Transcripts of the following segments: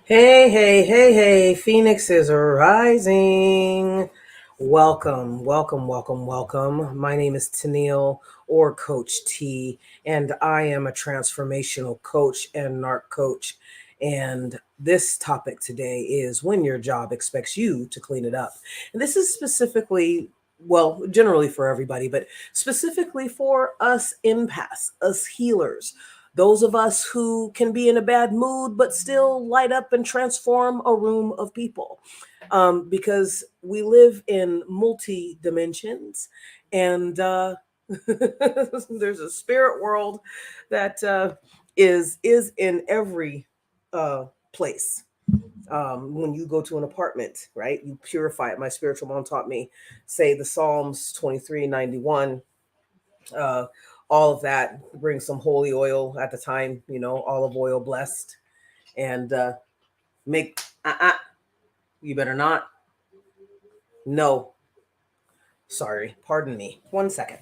Hey, hey, hey, hey, Phoenix is rising. Welcome, welcome, welcome, welcome. My name is Tennille or Coach T, and I am a transformational coach and narc coach. And this topic today is when your job expects you to clean it up. And this is specifically, well, generally for everybody, but specifically for us empaths, us healers, those of us who can be in a bad mood but still light up and transform a room of people. Because we live in multi dimensions, and there's a spirit world that is in every place. When you go to an apartment, right, you purify it. My spiritual mom taught me, say the Psalms 23:91. uh, all of that. Bring some holy oil at the time, olive oil blessed, and make. You better not. No, sorry. Pardon me. 1 second.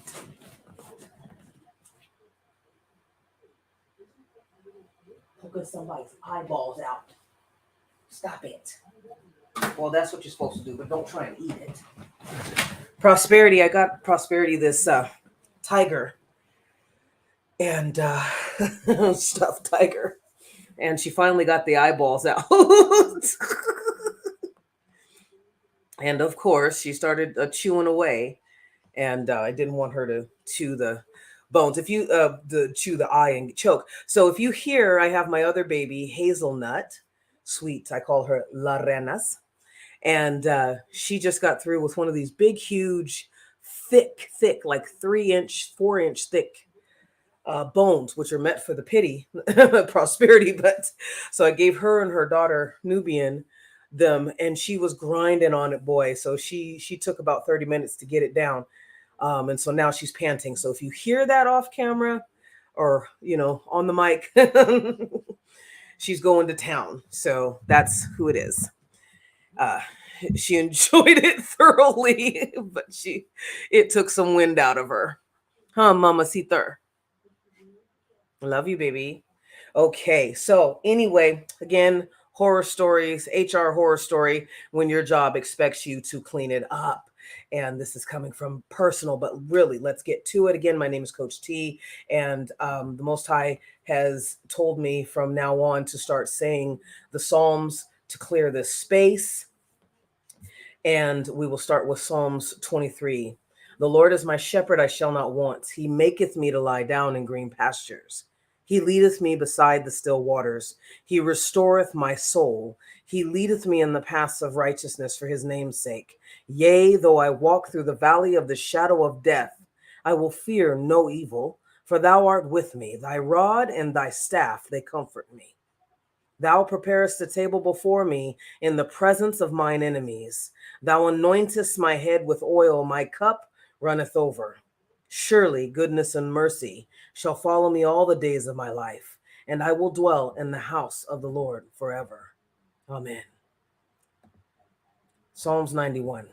Poking somebody's eyeballs out. Stop it. Well, that's what you're supposed to do, but don't try and eat it. Prosperity. I got Prosperity this tiger and stuffed tiger, and she finally got the eyeballs out. And of course, she started chewing away, and I didn't want her to chew the bones. If you chew the eye and choke. So if you hear, I have my other baby, Hazelnut, sweet. I call her La Renas, and she just got through with one of these big, huge, thick, like 3 inch, 4 inch thick bones, which are meant for the pity, prosperity. But so I gave her and her daughter Nubian them, and she was grinding on it, boy. So she took about 30 minutes to get it down, and so now she's panting. So if you hear that off camera, or on the mic, she's going to town. So that's who it is. Uh, she enjoyed it thoroughly, but it took some wind out of her, huh, Mama Sita? Love you, baby. Okay, so anyway, again, horror stories, HR horror story, when your job expects you to clean it up. And this is coming from personal, but really, let's get to it. Again, my name is Coach T, and the Most High has told me from now on to start saying the Psalms to clear this space. And we will start with Psalms 23. The Lord is my shepherd, I shall not want. He maketh me to lie down in green pastures. He leadeth me beside the still waters. He restoreth my soul. He leadeth me in the paths of righteousness for his name's sake. Yea, though I walk through the valley of the shadow of death, I will fear no evil, for thou art with me. Thy rod and thy staff, they comfort me. Thou preparest a table before me in the presence of mine enemies. Thou anointest my head with oil, my cup runneth over. Surely goodness and mercy shall follow me all the days of my life, and I will dwell in the house of the Lord forever. Amen. Psalms 91.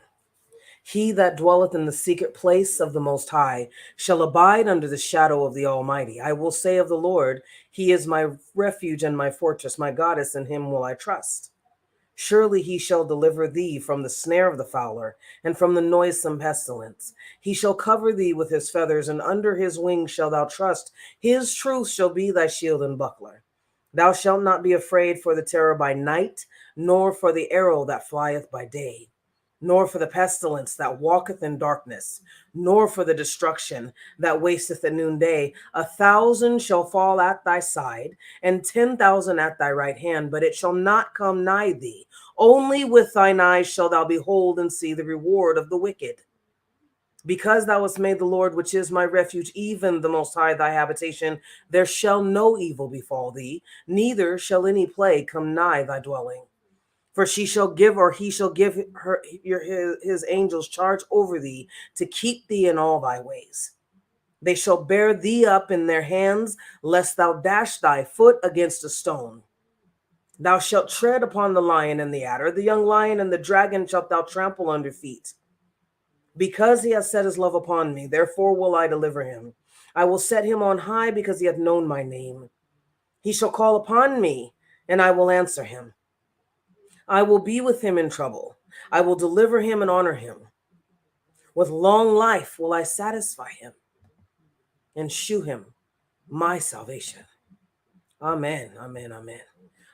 He that dwelleth in the secret place of the Most High shall abide under the shadow of the Almighty. I will say of the Lord, he is my refuge and my fortress, my goddess, in him will I trust. Surely he shall deliver thee from the snare of the fowler and from the noisome pestilence. He shall cover thee with his feathers, and under his wings shalt thou trust. His truth shall be thy shield and buckler. Thou shalt not be afraid for the terror by night, nor for the arrow that flieth by day, nor for the pestilence that walketh in darkness, nor for the destruction that wasteth at noonday. 1,000 shall fall at thy side, and 10,000 at thy right hand, but it shall not come nigh thee. Only with thine eyes shall thou behold and see the reward of the wicked. Because thou hast made the Lord, which is my refuge, even the Most High, thy habitation, there shall no evil befall thee, neither shall any plague come nigh thy dwelling. For she shall give, or he shall give his angels charge over thee to keep thee in all thy ways. They shall bear thee up in their hands, lest thou dash thy foot against a stone. Thou shalt tread upon the lion and the adder, the young lion and the dragon shalt thou trample under feet. Because he has set his love upon me, therefore will I deliver him. I will set him on high because he hath known my name. He shall call upon me, and I will answer him. I will be with him in trouble. I will deliver him and honor him. With long life will I satisfy him and shew him my salvation. Amen. Amen. Amen.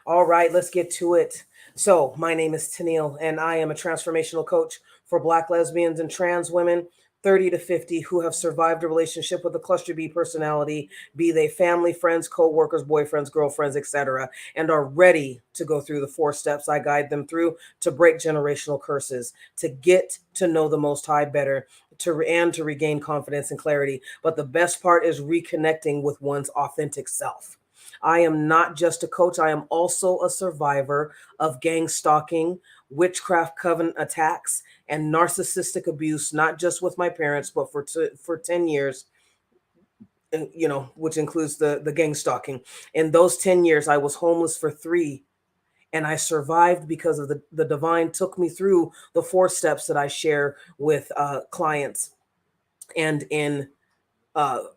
All right, let's get to it. So, my name is Tennille, and I am a transformational coach for Black lesbians and trans women 30 to 50 who have survived a relationship with a cluster B personality, be they family, friends, co-workers, boyfriends, girlfriends, etc., and are ready to go through the 4 steps I guide them through to break generational curses, to get to know the Most High better, to regain confidence and clarity. But the best part is reconnecting with one's authentic self. I am not just a coach, I am also a survivor of gang stalking, witchcraft coven attacks, and narcissistic abuse, not just with my parents, but for 10 years, which includes the gang stalking. In those 10 years, I was homeless for 3, and I survived because of the divine took me through the 4 steps that I share with clients and in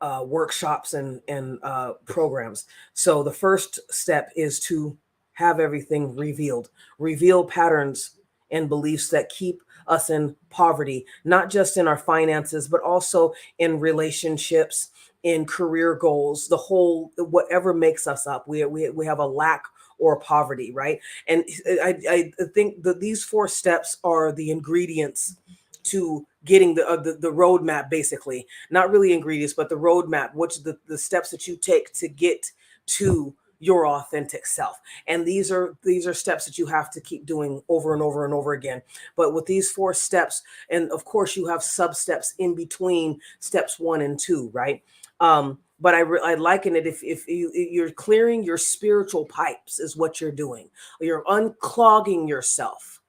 workshops and programs. So the first step is to have everything revealed, reveal patterns and beliefs that keep us in poverty, not just in our finances, but also in relationships, in career goals, the whole, whatever makes us up. We have a lack or poverty, right? And I think that these 4 steps are the ingredients to getting the roadmap, basically, not really ingredients, but the roadmap, which the steps that you take to get to your authentic self. And these are steps that you have to keep doing over and over and over again. But with these 4 steps, and of course you have sub steps in between steps 1 and 2, right? But I liken it, if you're clearing your spiritual pipes is what you're doing. You're unclogging yourself,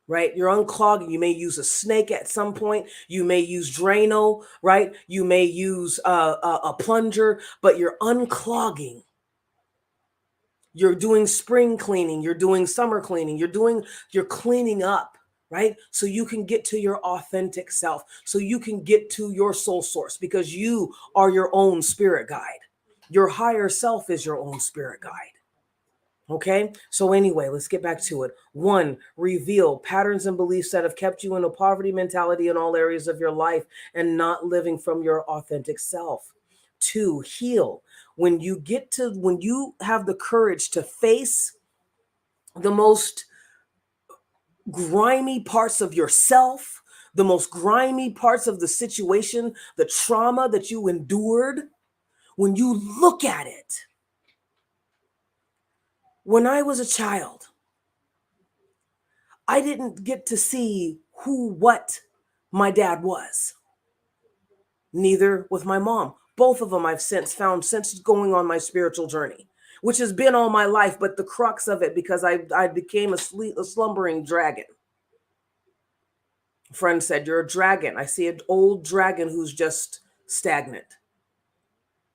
right? You're unclogging. You may use a snake at some point. You may use Drano, right? You may use a plunger, but you're unclogging. You're doing spring cleaning. You're doing summer cleaning. You're cleaning up, right? So you can get to your authentic self. So you can get to your soul source, because you are your own spirit guide. Your higher self is your own spirit guide. Okay, so anyway, let's get back to it. 1, reveal patterns and beliefs that have kept you in a poverty mentality in all areas of your life and not living from your authentic self. 2, heal. When you have the courage to face the most grimy parts of yourself, the most grimy parts of the situation, the trauma that you endured, when you look at it. When I was a child, I didn't get to see what my dad was. Neither with my mom. Both of them I've since found since going on my spiritual journey, which has been all my life, but the crux of it, because I became a slumbering dragon. A friend said, "You're a dragon." I see an old dragon who's just stagnant.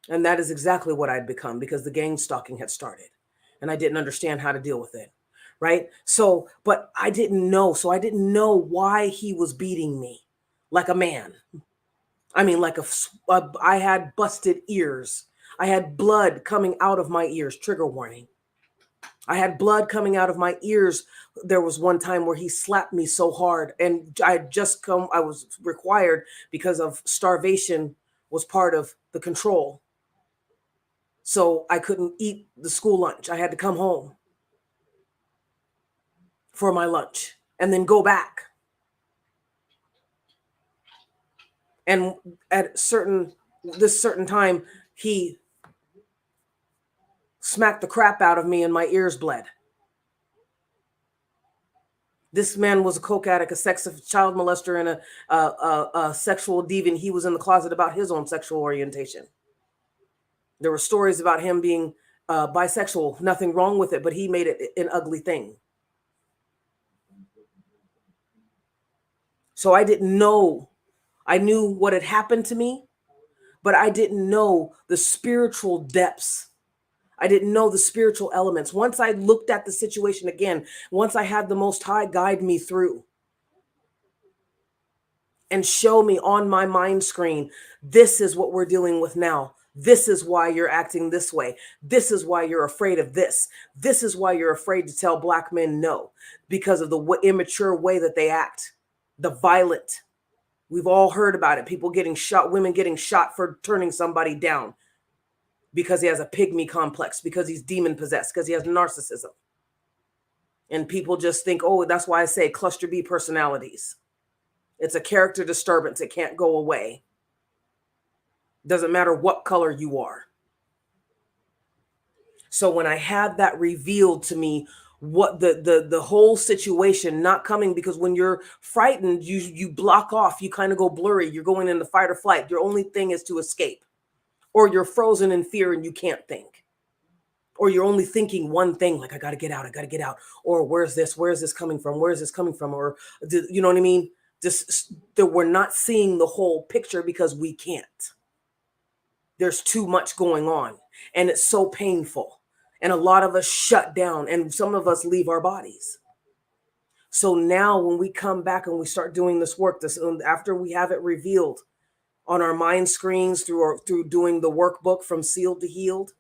And that is exactly what I'd become, because the gang stalking had started and I didn't understand how to deal with it. Right. So, but I didn't know. So I didn't know why he was beating me like a man. I mean, I had busted ears. I had blood coming out of my ears. Trigger warning. I had blood coming out of my ears. There was one time where he slapped me so hard, and I was required, because of starvation was part of the control. So I couldn't eat the school lunch. I had to come home for my lunch and then go back. And at this certain time, he smacked the crap out of me and my ears bled. This man was a coke addict, a child molester, and a sexual deviant. He was in the closet about his own sexual orientation. There were stories about him being bisexual, nothing wrong with it, but he made it an ugly thing. So I didn't know. I knew what had happened to me, but I didn't know the spiritual depths. I didn't know the spiritual elements. Once I looked at the situation again, once I had the Most High guide me through and show me on my mind screen, this is what we're dealing with now. This is why you're acting this way. This is why you're afraid of this. This is why you're afraid to tell Black men no, because of the immature way that they act, the violent. We've all heard about it. People getting shot, women getting shot for turning somebody down because he has a pygmy complex, because he's demon possessed, because he has narcissism. And people just think, oh, that's why I say cluster B personalities. It's a character disturbance. It can't go away. Doesn't matter what color you are. So when I had that revealed to me, what the whole situation not coming, because when you're frightened, you block off, you kind of go blurry, you're going into fight or flight. Your only thing is to escape, or you're frozen in fear and you can't think, or you're only thinking one thing, like I got to get out, or where's this coming from, or you know what I mean? Just that we're not seeing the whole picture because we can't. There's too much going on, and it's so painful. And a lot of us shut down, and some of us leave our bodies. So now when we come back and we start doing this work, after we have it revealed on our mind screens through doing the workbook from Sealed to Healed,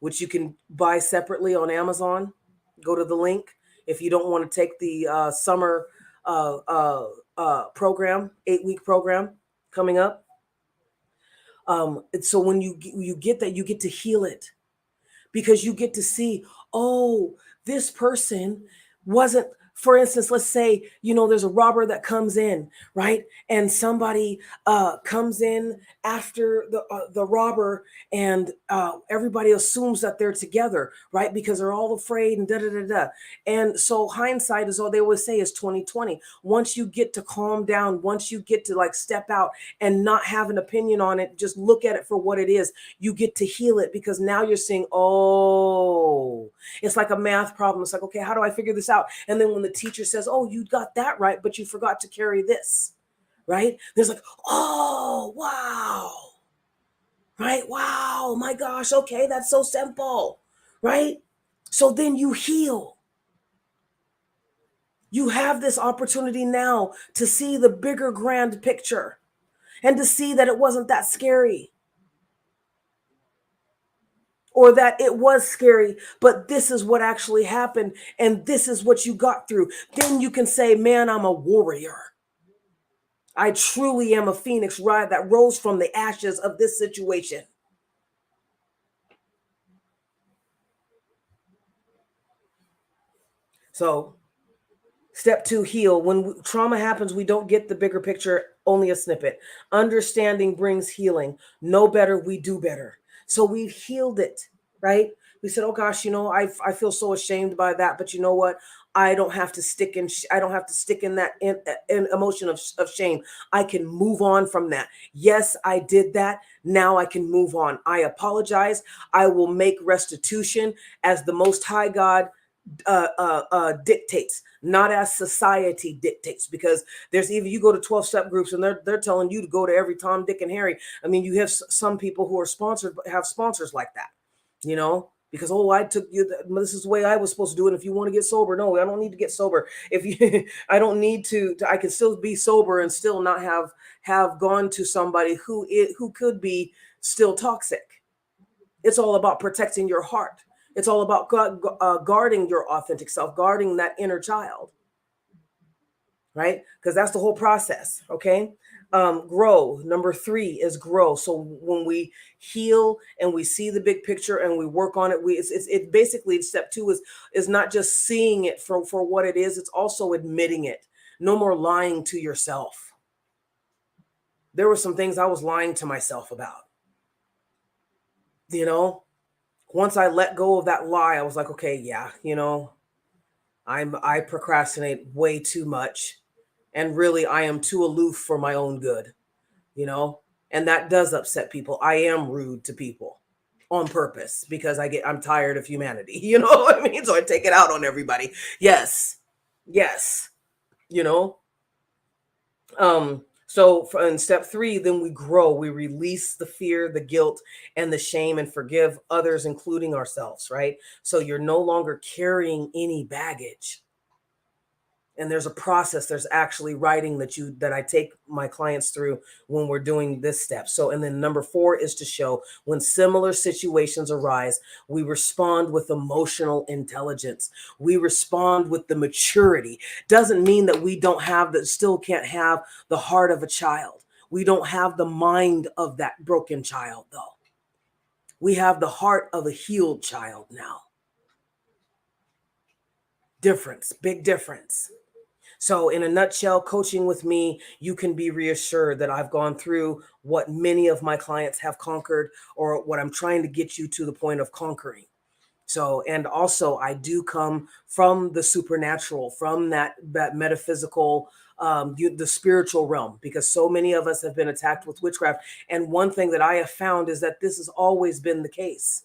which you can buy separately on Amazon, go to the link. If you don't want to take the summer program, 8-week program coming up. So when you get that, you get to heal it. Because you get to see, oh, this person wasn't, for instance, let's say, there's a robber that comes in, right? And somebody comes in after the robber, and everybody assumes that they're together, right? Because they're all afraid and da-da-da-da. And so hindsight is, all they always say is 2020. Once you get to calm down, once you get to like step out and not have an opinion on it, just look at it for what it is, you get to heal it, because now you're seeing, oh, it's like a math problem. It's like, okay, how do I figure this out? And then when the teacher says, oh, you got that right, but you forgot to carry this, right? There's like, oh, wow, right? Wow, my gosh, okay, that's so simple, right? So then you heal. You have this opportunity now to see the bigger grand picture, and to see that it wasn't that scary, or that it was scary, but this is what actually happened, and this is what you got through. Then you can say, man, I'm a warrior. I truly am a phoenix that rose from the ashes of this situation. So step 2, heal. When trauma happens, we don't get the bigger picture, only a snippet. Understanding brings healing. Know better, we do better. So we've healed it, right? We said, oh gosh, I feel so ashamed by that, but you know what? I don't have to stick in. I don't have to stick in that in emotion of shame. I can move on from that. Yes, I did that. Now I can move on. I apologize. I will make restitution as the Most High God dictates, not as society dictates. Because there's, even you go to 12-step groups and they're telling you to go to every Tom, Dick, and Harry. I mean, you have some people who are sponsored, have sponsors like that, because, oh, I took you, this is the way I was supposed to do it. If you want to get sober, no, I don't need to get sober. If you, I don't need to, I can still be sober and still not have gone to somebody who could be still toxic. It's all about protecting your heart. It's all about guarding your authentic self, guarding that inner child, right? Because that's the whole process, okay? Grow. Number 3 is grow. So when we heal and we see the big picture and we work on it, it basically, step 2 is not just seeing it for what it is. It's also admitting it. No more lying to yourself. There were some things I was lying to myself about, Once I let go of that lie, I was like, okay, yeah, I procrastinate way too much. And really, I am too aloof for my own good, and that does upset people. I am rude to people on purpose because I'm tired of humanity. You know what I mean? So I take it out on everybody. Yes. Yes. You know? So in step 3, then we grow, we release the fear, the guilt, and the shame, and forgive others, including ourselves, right? So you're no longer carrying any baggage. And there's a process, there's actually writing that I take my clients through when we're doing this step. So, and then number 4 is to show when similar situations arise, we respond with emotional intelligence, we respond with the maturity. Doesn't mean that we don't have that, still can't have the heart of a child. We don't have the mind of that broken child though. We have the heart of a healed child now. Difference, big difference. So, in a nutshell, coaching with me, you can be reassured that I've gone through what many of my clients have conquered, or what I'm trying to get you to the point of conquering. So, and also, I do come from the supernatural, from that metaphysical, the spiritual realm, because so many of us have been attacked with witchcraft. And one thing that I have found is that this has always been the case.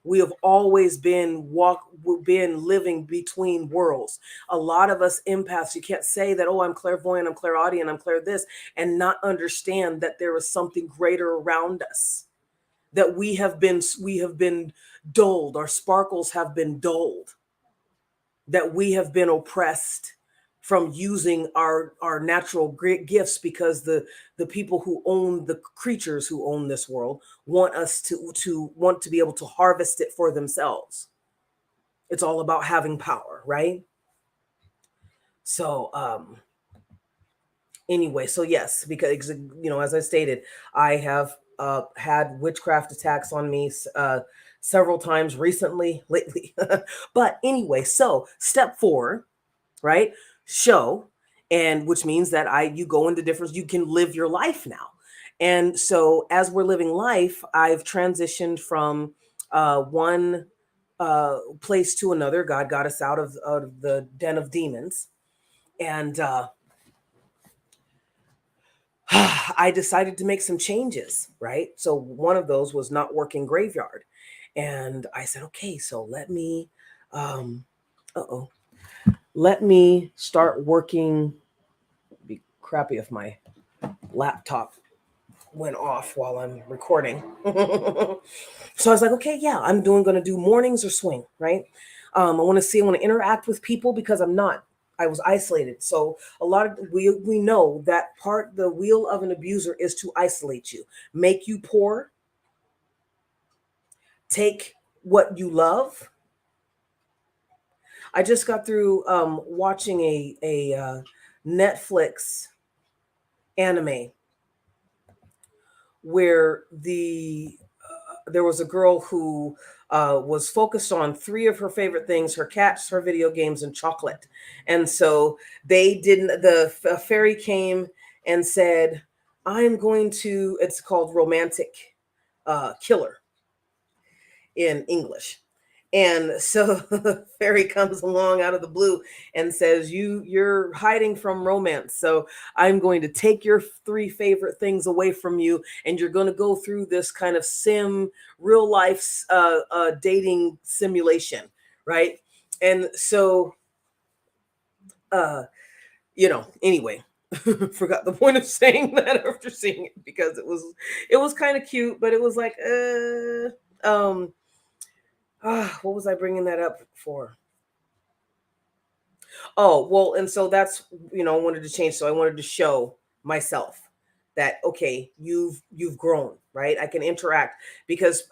We have always been living between worlds. A lot of us empaths, you can't say that, oh, I'm clairvoyant, I'm clairaudient, I'm clair this, and not understand that there is something greater around us. That we have been dulled, our sparkles have been dulled, that we have been oppressed from using our natural great gifts, because the people who own, the creatures who own this world, want us to be able to harvest it for themselves. It's all about having power, right? So anyway, so yes, because as I stated, I have had witchcraft attacks on me several times recently, lately. But anyway, so step 4, right? Show, and which means that you go into difference, you can live your life now. And so as we're living life, I've transitioned from one place to another. God got us out of the den of demons. And I decided to make some changes, right? So one of those was not working graveyard. And I said, okay, so um, uh-oh, let me start working. It'd be crappy if my laptop went off while I'm recording. So I was like, okay, yeah, going to do mornings or swing, right? I want to interact with people, because I was isolated. So a lot of we know that the wheel of an abuser is to isolate you, make you poor, take what you love. I just got through watching a Netflix anime where there was a girl who was focused on 3 of her favorite things: her cats, her video games, and chocolate. And so they didn't. A fairy came and said, "I'm going to." It's called romantic killer in English. And so the fairy comes along out of the blue and says, you're hiding from romance. So I'm going to take your 3 favorite things away from you, and you're going to go through this kind of real life dating simulation, right? And so, anyway, forgot the point of saying that after seeing it, because it was kind of cute, but it was like, what was I bringing that up for? Oh, well, and so that's, I wanted to change. So I wanted to show myself that, okay, you've grown, right? I can interact, because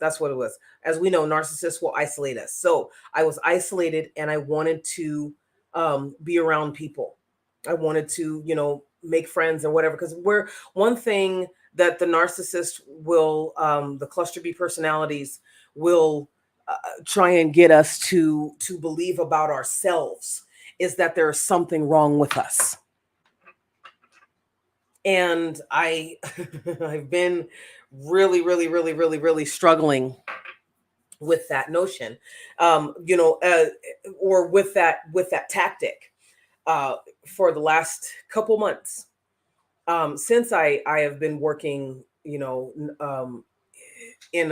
that's what it was. As we know, narcissists will isolate us. So I was isolated, and I wanted to be around people. I wanted to, make friends and whatever, because one thing that the narcissist will, the cluster B personalities will try and get us to believe about ourselves, is that there's something wrong with us. And I've been really, really, really, really, really struggling with that notion, or with that tactic, uh, for the last couple months, since I have been working, in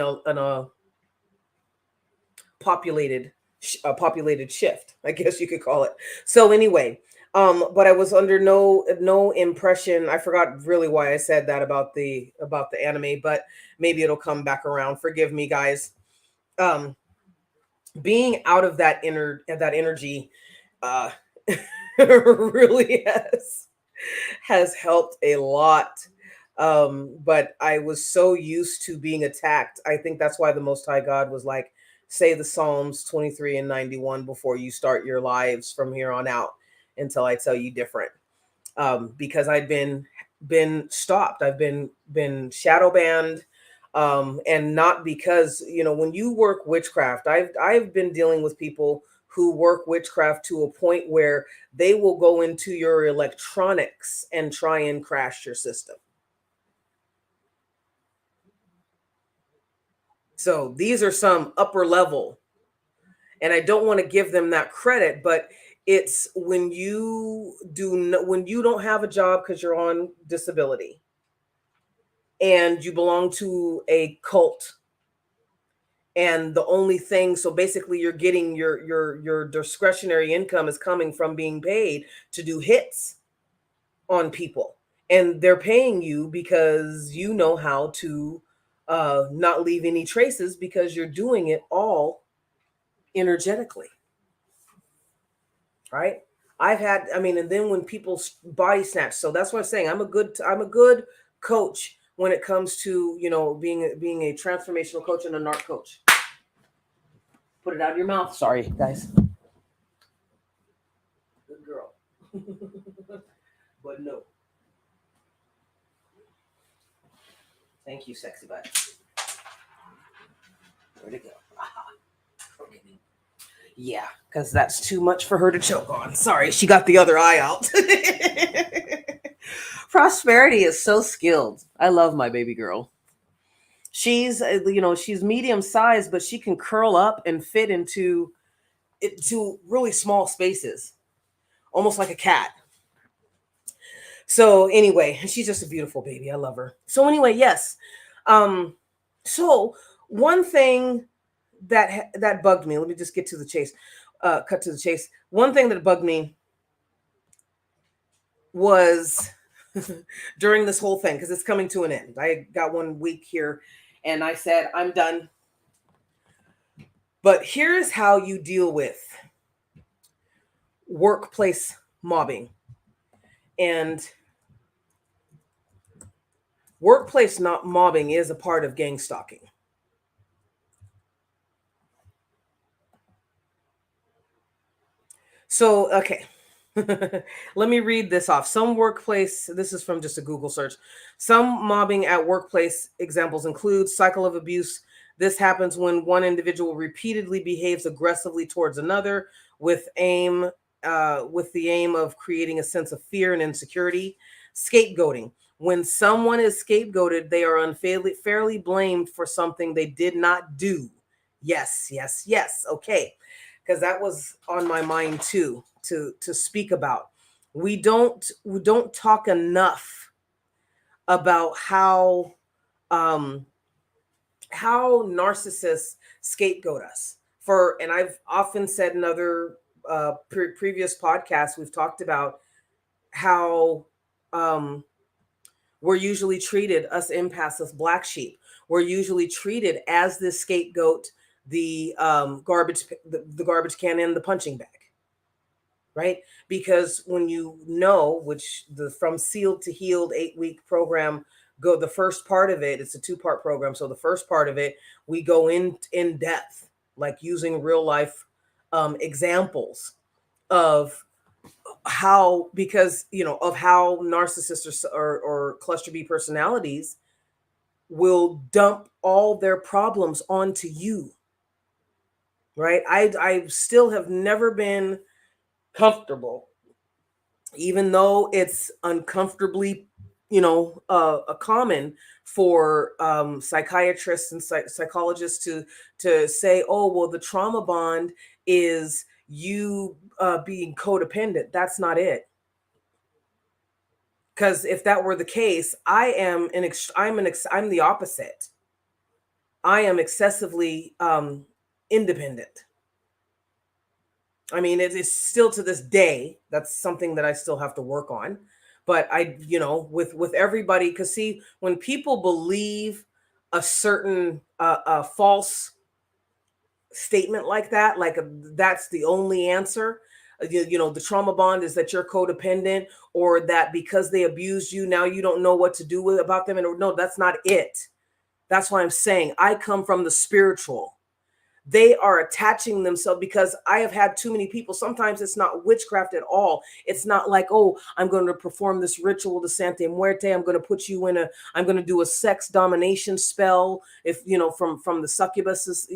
a populated shift, I guess you could call it. So anyway, but I was under no impression. I forgot really why I said that about the anime, but maybe it'll come back around. Forgive me, guys. Um, being out of that energy, uh, really has helped a lot. But I was so used to being attacked. I think that's why the Most High God was like, say the Psalms 23 and 91 before you start your lives from here on out until I tell you different. Because I'd been stopped. I've been shadow banned. And not because, when you work witchcraft, I've been dealing with people who work witchcraft to a point where they will go into your electronics and try and crash your system. So these are some upper level, and I don't want to give them that credit, but it's when when you don't have a job because you're on disability and you belong to a cult, and the only thing, so basically you're getting your discretionary income is coming from being paid to do hits on people, and they're paying you because you know how to not leave any traces because you're doing it all energetically, right? I mean, and then when people body snatch, so that's what I'm saying. I'm a good coach when it comes to being a transformational coach and a narc coach. Put it out of your mouth. Sorry, guys. Good girl. But no. Thank you, sexy butt. Where'd it go? Okay. Yeah, because that's too much for her to choke on. Sorry, she got the other eye out. Prosperity is so skilled. I love my baby girl. She's medium sized, but she can curl up and fit into really small spaces, almost like a cat. So anyway, she's just a beautiful baby. I love her. So anyway, yes. Um, so one thing that bugged me. Let me just get to the chase. Cut to the chase. One thing that bugged me was during this whole thing, because it's coming to an end. I got 1 week here, and I said I'm done. But here's how you deal with workplace mobbing. And workplace not mobbing is a part of gang stalking. So, okay. Let me read this off. Some workplace, this is from just a Google search. Some mobbing at workplace examples include cycle of abuse. This happens when one individual repeatedly behaves aggressively towards another with the aim of creating a sense of fear and insecurity. Scapegoating. When someone is scapegoated, they are unfairly blamed for something they did not do. Yes, yes, yes. Okay, because that was on my mind too to speak about. We don't talk enough about um how narcissists scapegoat us for, and I've often said in other previous podcasts we've talked about how um we're usually treated, us empaths, as black sheep. We're usually treated as the scapegoat, the garbage can and the punching bag, right? Because when which the From Sealed to Healed 8 week program, go the first part of it, it's a 2 part program. So the first part of it, we go in depth, like using real life examples of how, because of how narcissists or cluster B personalities will dump all their problems onto you, right? I still have never been comfortable, even though it's uncomfortably, a common for psychiatrists and psychologists to say, oh, well, the trauma bond is you being codependent. That's not it. Because if that were the case, I'm the opposite. I am excessively independent. I mean, it is still to this day, that's something that I still have to work on. But with everybody, because see, when people believe a certain false statement like that, like that's the only answer, The trauma bond is that you're codependent, or that because they abused you, now you don't know what to do with about them. And no, that's not it. That's why I'm saying I come from the spiritual. They are attaching themselves, because I have had too many people. Sometimes it's not witchcraft at all. It's not like, oh, I'm going to perform this ritual to Santa Muerte. I'm going to put you in I'm going to do a sex domination spell. If, from the succubuses,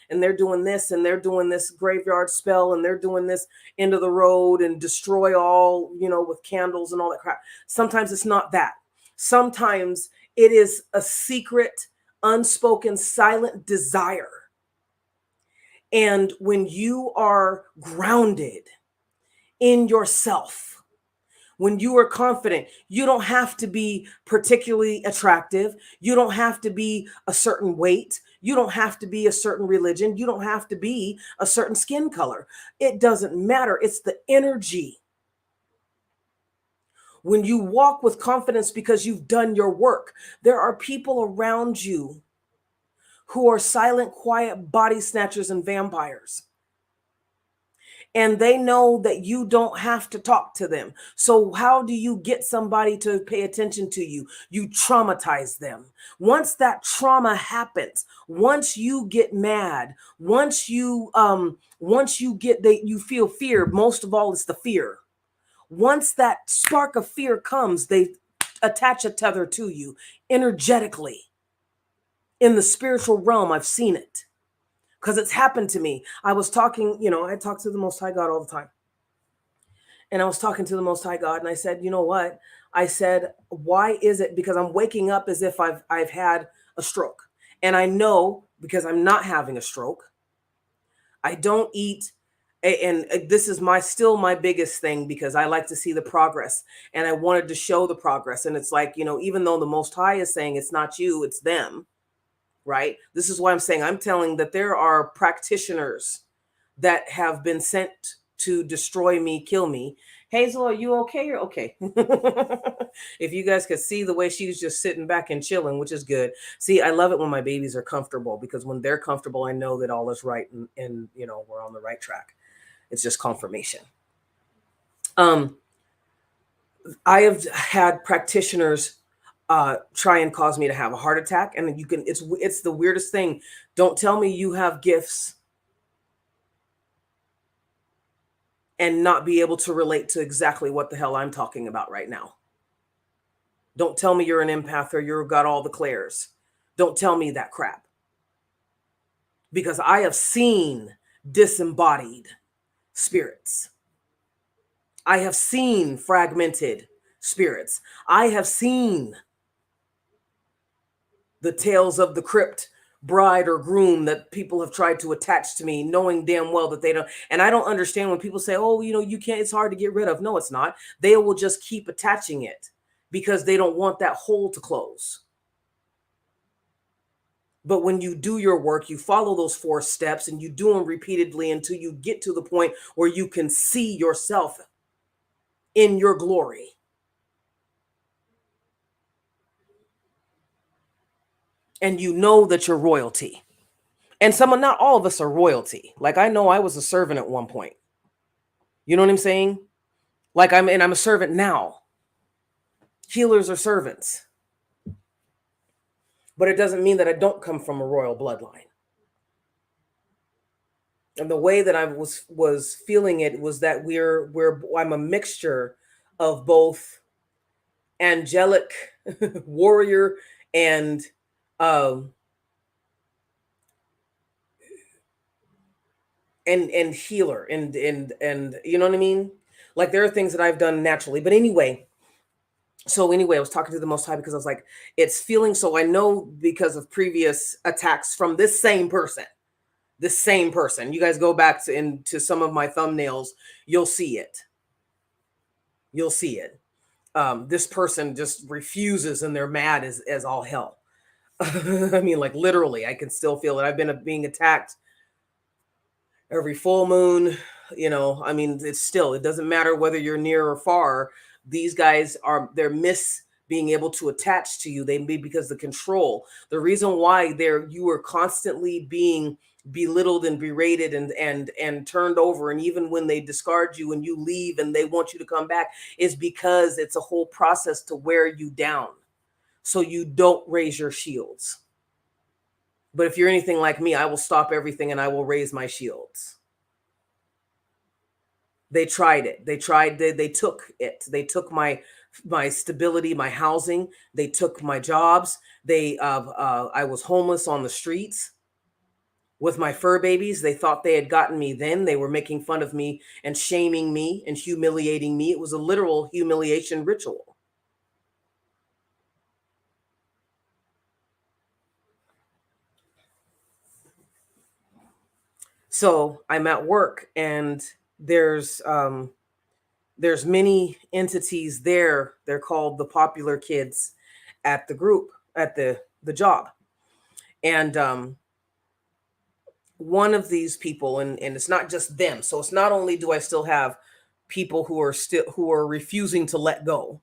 and they're doing this and they're doing this graveyard spell and they're doing this end of the road and destroy all, with candles and all that crap. Sometimes it's not that. Sometimes it is a secret, unspoken, silent desire. And when you are grounded in yourself, when you are confident, you don't have to be particularly attractive. You don't have to be a certain weight. You don't have to be a certain religion. You don't have to be a certain skin color. It doesn't matter. It's the energy. When you walk with confidence because you've done your work, there are people around you who are silent, quiet body snatchers and vampires. And they know that you don't have to talk to them. So how do you get somebody to pay attention to you? You traumatize them. Once that trauma happens, once you get mad, once you get that, you feel fear. Most of all, it's the fear. Once that spark of fear comes, they attach a tether to you energetically. In the spiritual realm, I've seen it. Because it's happened to me. I was talking, I talk to the Most High God all the time. And I was talking to the Most High God, and I said, you know what? I said, why is it? Because I'm waking up as if I've had a stroke. And I know, because I'm not having a stroke, I don't eat. And this is still my biggest thing, because I like to see the progress, and I wanted to show the progress. And it's like, even though the Most High is saying it's not you, it's them. Right? This is why I'm saying, I'm telling that there are practitioners that have been sent to destroy me, kill me. Hazel, are you okay? You're okay. If you guys could see the way she's just sitting back and chilling, which is good. See, I love it when my babies are comfortable, because when they're comfortable, I know that all is right, and we're on the right track. It's just confirmation. I have had practitioners try and cause me to have a heart attack. And it's the weirdest thing. Don't tell me you have gifts and not be able to relate to exactly what the hell I'm talking about right now. Don't tell me you're an empath or you've got all the clairs. Don't tell me that crap. Because I have seen disembodied spirits. I have seen fragmented spirits. I have seen the tales of the crypt bride or groom that people have tried to attach to me, knowing damn well that they don't. And I don't understand when people say, oh, you can't, it's hard to get rid of. No, it's not. They will just keep attaching it because they don't want that hole to close. But when you do your work, you follow those 4 steps and you do them repeatedly until you get to the point where you can see yourself in your glory. And you know that you're royalty. And not all of us are royalty. Like, I know I was a servant at one point. You know what I'm saying? Like, I'm a servant now. Healers are servants. But it doesn't mean that I don't come from a royal bloodline. And the way that I was feeling it was that I'm a mixture of both angelic warrior and healer and you know what I mean? Like, there are things that I've done naturally. But anyway, I was talking to the Most High because I was like, it's feeling, so I know because of previous attacks from this same person. You guys go back into some of my thumbnails, you'll see it. This person just refuses, and they're mad as all hell. I mean, like, literally, I can still feel it. I've been being attacked every full moon. I mean, it doesn't matter whether you're near or far. These guys they're being able to attach to you. They may, because the control, the reason why you are constantly being belittled and berated and turned over, and even when they discard you and you leave and they want you to come back, is because it's a whole process to wear you down so you don't raise your shields. But if you're anything like me, I will stop everything and I will raise my shields. They tried it. They took it. They took my stability, my housing. They took my jobs. I was homeless on the streets with my fur babies. They thought they had gotten me then. They were making fun of me and shaming me and humiliating me. It was a literal humiliation ritual. So I'm at work, and there's many entities there. They're called the popular kids at the group, at the job. And one of these people, and it's not just them. So it's not only do I still have people who are refusing to let go,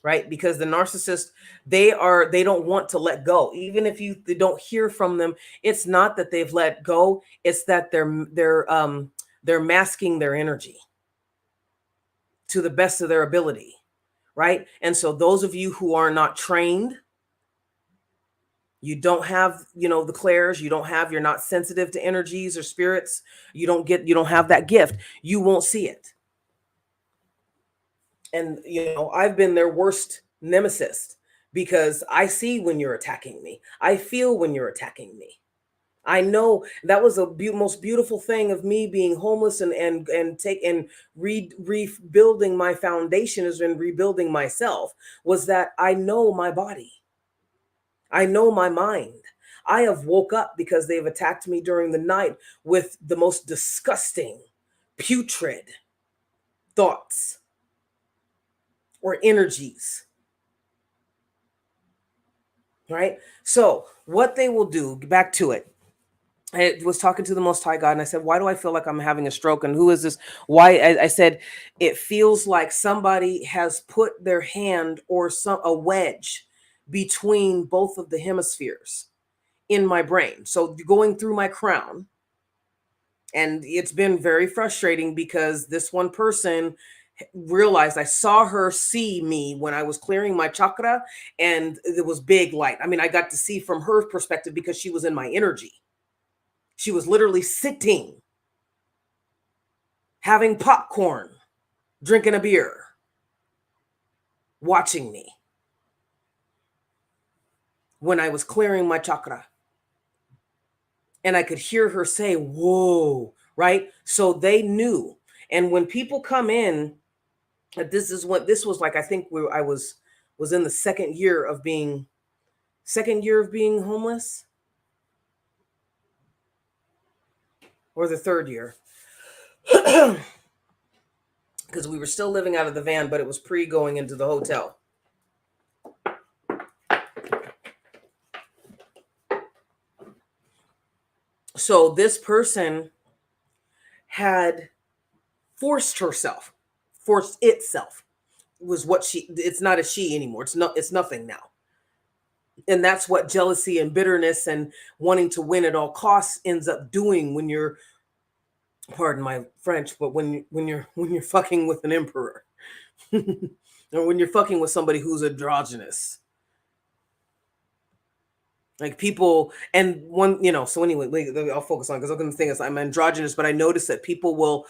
right? Because the narcissist, they don't want to let go. Even if they don't hear from them, it's not that they've let go, it's that they're masking their energy to the best of their ability, right? And so those of you who are not trained, you don't have, the clairs, you're not sensitive to energies or spirits, you don't have that gift, you won't see it. And I've been their worst nemesis because I see when you're attacking me, I feel when you're attacking me. I know that was most beautiful thing of me being homeless and rebuilding my foundation is in rebuilding myself, was that I know my body. I know my mind. I have woke up because they've attacked me during the night with the most disgusting, putrid thoughts or energies. Right? So, what they will do, back to it. I was talking to the Most High God, and I said, "Why do I feel like I'm having a stroke? And who is this? Why?" I said, "It feels like somebody has put their hand or a wedge between both of the hemispheres in my brain. So going through my crown, and it's been very frustrating because this one person realized, I saw her see me when I was clearing my chakra, and it was big light. I mean, I got to see from her perspective because she was in my energy. She was literally sitting, having popcorn, drinking a beer, watching me when I was clearing my chakra. And I could hear her say, whoa, right? So they knew. And when people come in, this was like, I think I was in the second year of being homeless, or the third year. Because we were still living out of the van, but it was pre going into the hotel. So this person had forced itself, was what it's not a she anymore. It's nothing now. And that's what jealousy and bitterness and wanting to win at all costs ends up doing when you're, pardon my French, but when you're fucking with an emperor, or when you're fucking with somebody who's androgynous. Like people, and one, so anyway, I'll focus on, because the thing is, I'm androgynous, but I notice that people will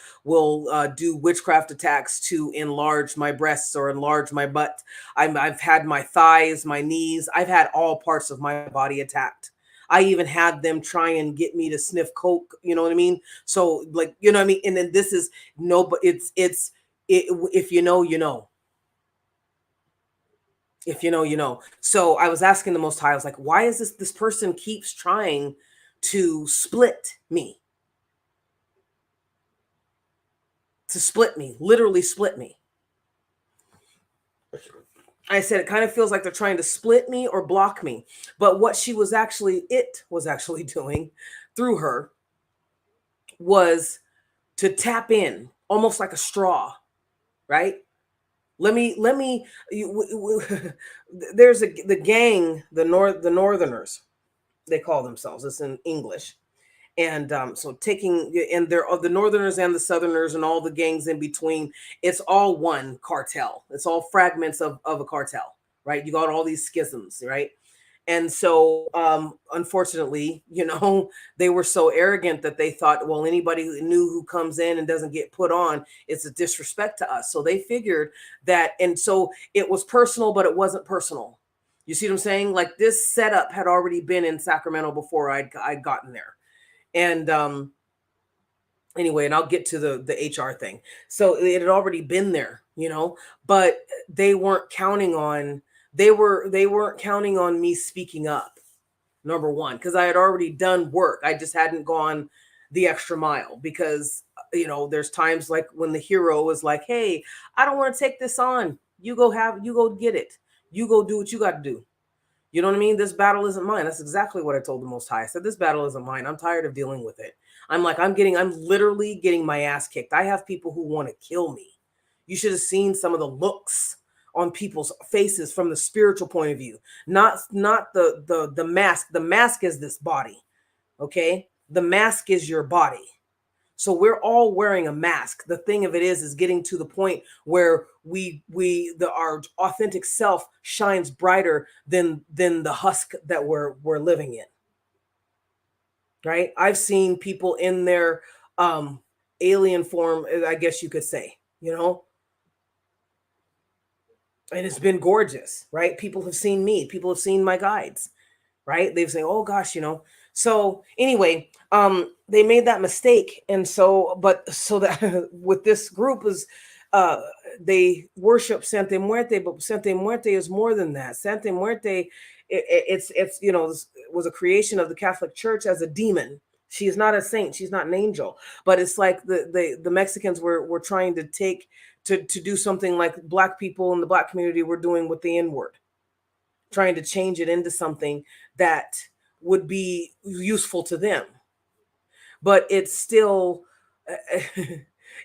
do witchcraft attacks to enlarge my breasts or enlarge my butt. I've had my thighs, my knees, I've had all parts of my body attacked. I even had them try and get me to sniff coke, you know what I mean? So like, you know what I mean? And then this is no, but if you know, you know. If you know, you know. So I was asking the Most High, I was like, why is this person keeps trying to split me? To split me, literally split me. I said, it kind of feels like they're trying to split me or block me. But what it was actually doing through her was to tap in almost like a straw, right? Let me there's the gang, the Northerners, they call themselves, it's in English, And so taking, and they're of the Northerners and the Southerners and all the gangs in between. It's all one cartel. It's all fragments of a cartel, right? You got all these schisms, right? And so, unfortunately, they were so arrogant that they thought, well, anybody who knew who comes in and doesn't get put on, it's a disrespect to us. So they figured that, and so it was personal, but it wasn't personal. You see what I'm saying? Like this setup had already been in Sacramento before I'd gotten there, and anyway, and I'll get to the HR thing. So it had already been there, but they weren't counting on they weren't counting on me speaking up. Number one, because I had already done work. I just hadn't gone the extra mile because there's times like when the hero is like, "Hey, I don't want to take this on. You go get it. You go do what you got to do." You know what I mean? This battle isn't mine. That's exactly what I told the Most High. I said, this battle isn't mine. I'm tired of dealing with it. I'm literally getting my ass kicked. I have people who want to kill me. You should have seen some of the looks on people's faces from the spiritual point of view, not the mask. The mask is this body, okay? The mask is your body. So we're all wearing a mask. The thing of it is getting to the point where our authentic self shines brighter than the husk that we're living in. Right? I've seen people in their alien form, I guess you could say, and it's been gorgeous, right? People have seen me, people have seen my guides, right? They've said, oh gosh, So anyway, they made that mistake. And so that with this group is they worship Santa Muerte, but Santa Muerte is more than that. Santa Muerte, it's was a creation of the Catholic Church as a demon. She is not a saint, she's not an angel. But it's like the Mexicans were trying to take to do something like Black people in the Black community were doing with the N-word, trying to change it into something that would be useful to them. But it's still,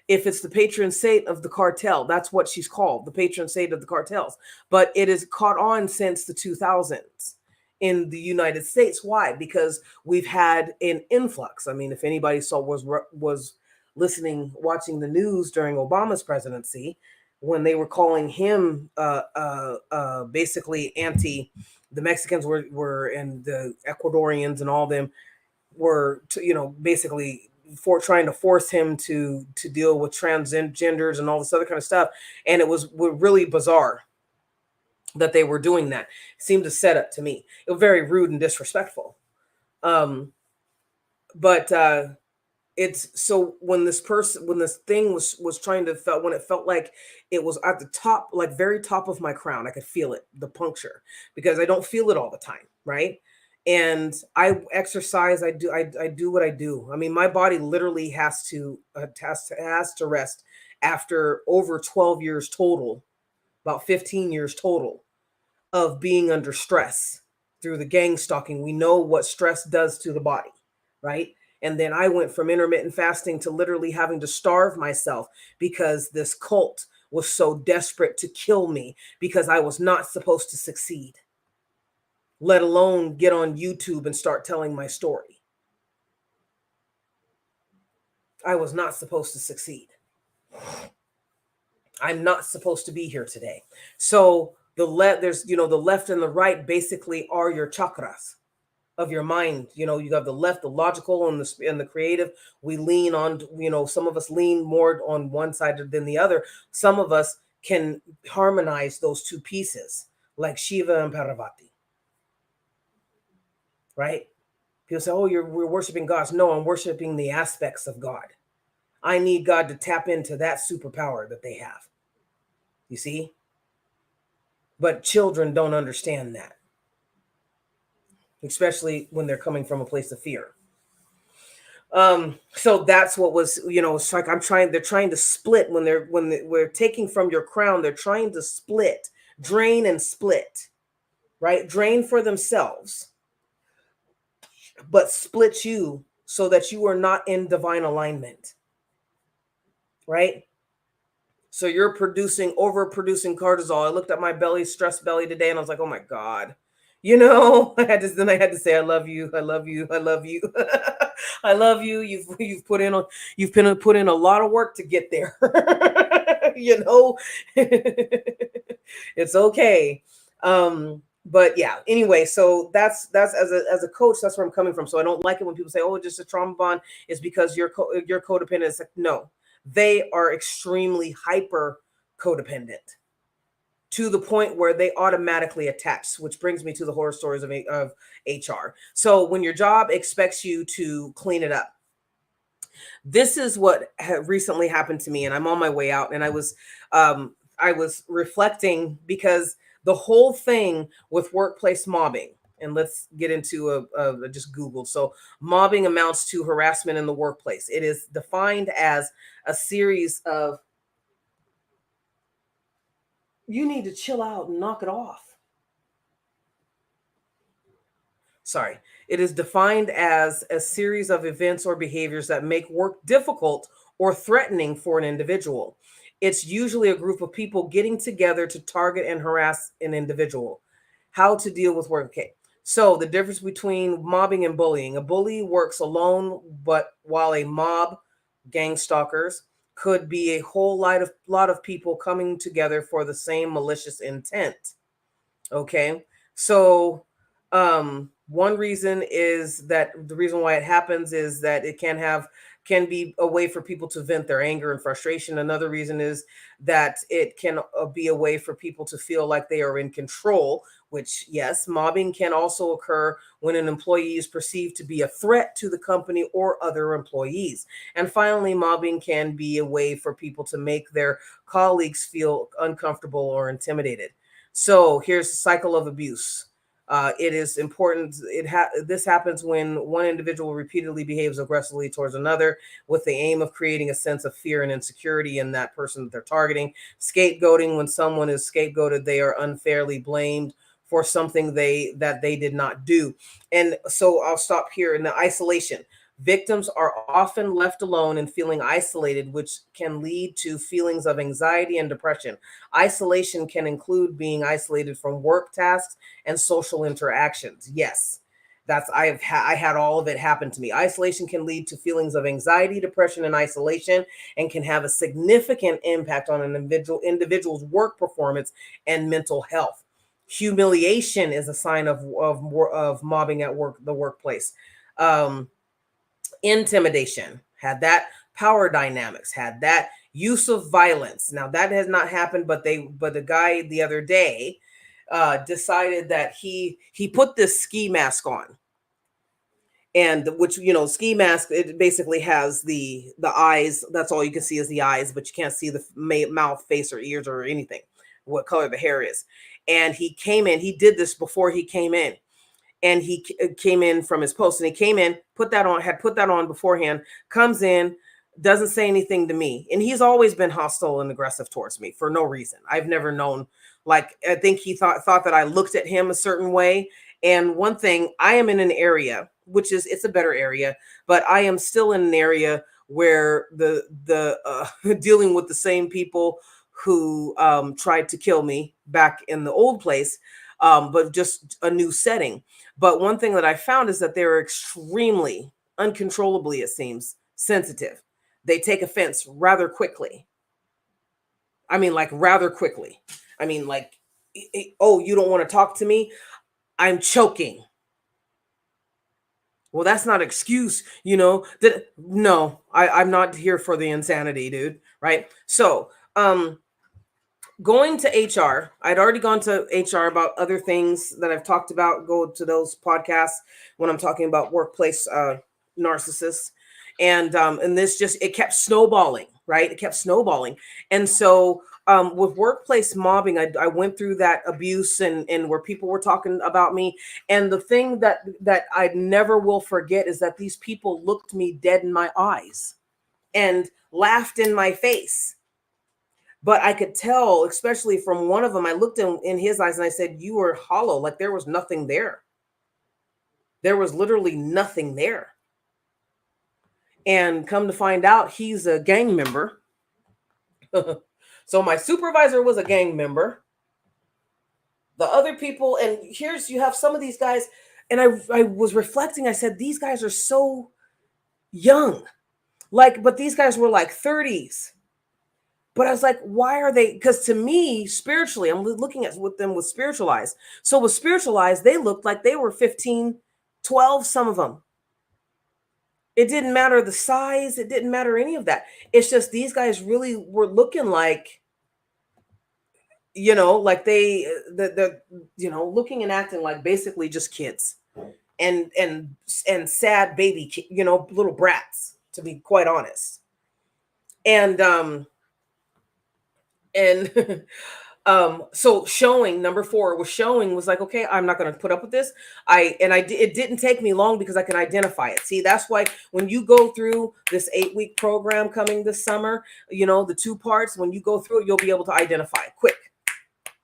if it's the patron saint of the cartel, that's what she's called, the patron saint of the cartels. But it has caught on since the 2000s in the United States. Why? Because we've had an influx. I mean, if anybody was listening, watching the news during Obama's presidency, when they were calling him basically anti, the Mexicans were and the Ecuadorians and all them were basically for trying to force him to deal with transgenders and all this other kind of stuff, and it was really bizarre that they were doing that. It seemed a setup to me. It was very rude and disrespectful. But it's so when this thing was trying to felt when it felt like it was at the top, like very top of my crown, I could feel it, the puncture, because I don't feel it all the time, right? And I exercise, I do what I do. I mean, my body literally has to rest after over 12 years total, about 15 years total of being under stress through the gang stalking. We know what stress does to the body, right? And then I went from intermittent fasting to literally having to starve myself because this cult was so desperate to kill me because I was not supposed to succeed, let alone get on YouTube and start telling my story. I was not supposed to succeed. I'm not supposed to be here today. So the left and the right basically are your chakras of your mind. You have the left, the logical, and the creative. We lean on, some of us lean more on one side than the other. Some of us can harmonize those two pieces, like Shiva and Parvati. Right? People say, "Oh, we're worshiping gods." No, I'm worshiping the aspects of God. I need God to tap into that superpower that they have. You see? But children don't understand that, especially when they're coming from a place of fear. So that's what was, it's like they're trying to split when we're taking from your crown, they're trying to split, drain and split, right? Drain for themselves, but split you so that you are not in divine alignment, right? So you're overproducing cortisol. I looked at my belly, stress belly today, and I was like, oh my God, I had to say, I love you, I love you, I love you. I love you. You've put in a lot of work to get there. you know it's okay. But yeah, anyway, so that's as a coach, that's where I'm coming from. So I don't like it when people say, oh, just a trauma bond is because you're codependent. It's like, no, they are extremely hyper codependent to the point where they automatically attach, which brings me to the horror stories of HR. So when your job expects you to clean it up, this is what recently happened to me, and I'm on my way out, and I was reflecting because the whole thing with workplace mobbing, and let's get into just Google. So mobbing amounts to harassment in the workplace. It is defined as a series of, you need to chill out and knock it off. Sorry. It is defined as a series of events or behaviors that make work difficult or threatening for an individual. It's usually a group of people getting together to target and harass an individual. How to deal with work. Okay. So the difference between mobbing and bullying. A bully works alone, but while a mob, gang stalkers, could be a whole lot of people coming together for the same malicious intent. Okay. So one reason is that the reason why it happens is that it can be a way for people to vent their anger and frustration. Another reason is that it can be a way for people to feel like they are in control, which, yes, mobbing can also occur when an employee is perceived to be a threat to the company or other employees. And finally, mobbing can be a way for people to make their colleagues feel uncomfortable or intimidated. So here's the cycle of abuse. It is important. This happens when one individual repeatedly behaves aggressively towards another, with the aim of creating a sense of fear and insecurity in that person that they're targeting. Scapegoating: when someone is scapegoated, they are unfairly blamed for something they did not do. And so I'll stop here. In the isolation, victims are often left alone and feeling isolated, which can lead to feelings of anxiety and depression. Isolation can include being isolated from work tasks and social interactions. Yes, I had all of it happen to me. Isolation can lead to feelings of anxiety, depression, and isolation, and can have a significant impact on an individual's work performance and mental health. Humiliation is a sign of mobbing at work, the workplace. Um, Intimidation had that. Power dynamics had that. Use of violence, now that has not happened, but the guy the other day decided that he put this ski mask on, and which, ski mask, it basically has the eyes. That's all you can see is the eyes, but you can't see the mouth, face, or ears, or anything, what color the hair is. And he did this before he came in, and he came in from his post, and he came in, had put that on beforehand, comes in, doesn't say anything to me. And he's always been hostile and aggressive towards me for no reason. I've never known, like, I think he thought that I looked at him a certain way. And one thing, I am in an area, which is, it's a better area, but I am still in an area where the dealing with the same people who tried to kill me back in the old place, but just a new setting. But one thing that I found is that they're extremely, uncontrollably, it seems, sensitive. They take offense rather quickly. I mean, like, rather quickly. I mean, like, oh, you don't want to talk to me? I'm choking. Well, that's not excuse, that, no, I'm not here for the insanity, dude. Right. So, going to HR, I'd already gone to HR about other things that I've talked about. Go to those podcasts when I'm talking about workplace narcissists. And this just, it kept snowballing, right? It kept snowballing. And so with workplace mobbing, I went through that abuse, and where people were talking about me. And the thing that I never will forget is that these people looked me dead in my eyes and laughed in my face. But I could tell, especially from one of them, I looked in his eyes and I said, you were hollow. Like, there was nothing there. There was literally nothing there. And come to find out, he's a gang member. So my supervisor was a gang member. The other people, and here's you have some of these guys, and I was reflecting. I said these guys are so young, like, but these guys were like 30s. But I was like, why are they? Because to me, spiritually, I'm looking at with them with spiritual eyes. So with spiritual eyes, they looked like they were 15, 12. Some of them. It didn't matter the size. It didn't matter any of that. It's just these guys really were looking like, like the looking and acting like basically just kids and sad baby, little brats, to be quite honest. And so showing number 4 was showing was like, okay, I'm not going to put up with this. It didn't take me long because I can identify it. See, that's why when you go through this 8-week program coming this summer, the 2 parts, when you go through it, you'll be able to identify it quick.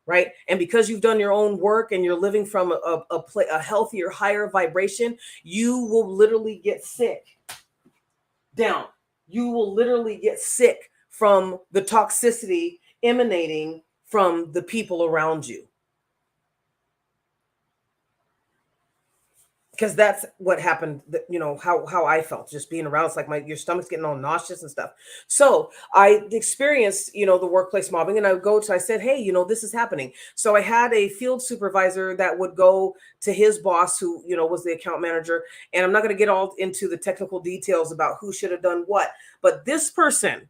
Right. And because you've done your own work and you're living from a healthier, higher vibration, you will literally get sick down. You will literally get sick from the toxicity emanating from the people around you. Because that's what happened, how I felt just being around. It's like your stomach's getting all nauseous and stuff. So I experienced, the workplace mobbing, and I said, hey, this is happening. So I had a field supervisor that would go to his boss, who, was the account manager. And I'm not going to get all into the technical details about who should have done what, but this person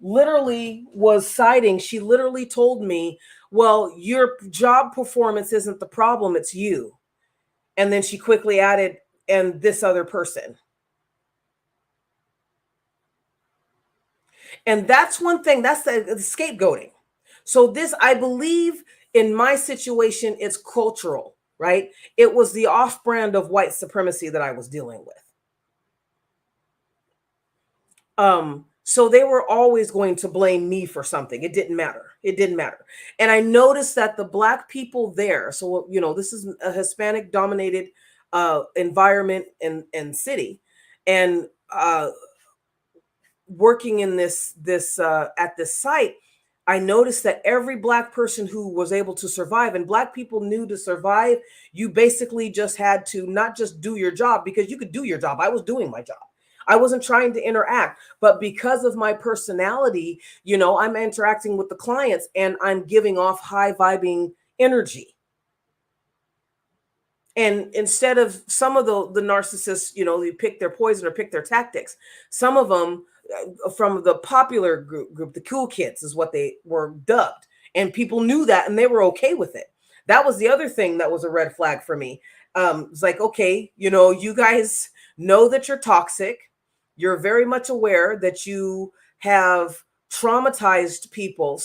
literally was citing, she literally told me, well, your job performance isn't the problem, it's you. And then she quickly added, and this other person. And that's one thing, that's the scapegoating. So this, I believe in my situation, it's cultural, right? It was the off brand of white supremacy that I was dealing with. So they were always going to blame me for something. It didn't matter. It didn't matter. And I noticed that the Black people there, so, this is a Hispanic dominated environment and city. And working in this at this site, I noticed that every Black person who was able to survive, and Black people knew to survive, you basically just had to not just do your job, because you could do your job. I was doing my job. I wasn't trying to interact, but because of my personality, I'm interacting with the clients and I'm giving off high vibing energy. And instead of some of the narcissists, they pick their poison or pick their tactics. Some of them from the popular group, the cool kids is what they were dubbed. And people knew that and they were okay with it. That was the other thing that was a red flag for me. It's like, okay, you guys know that you're toxic. You're very much aware that you have traumatized people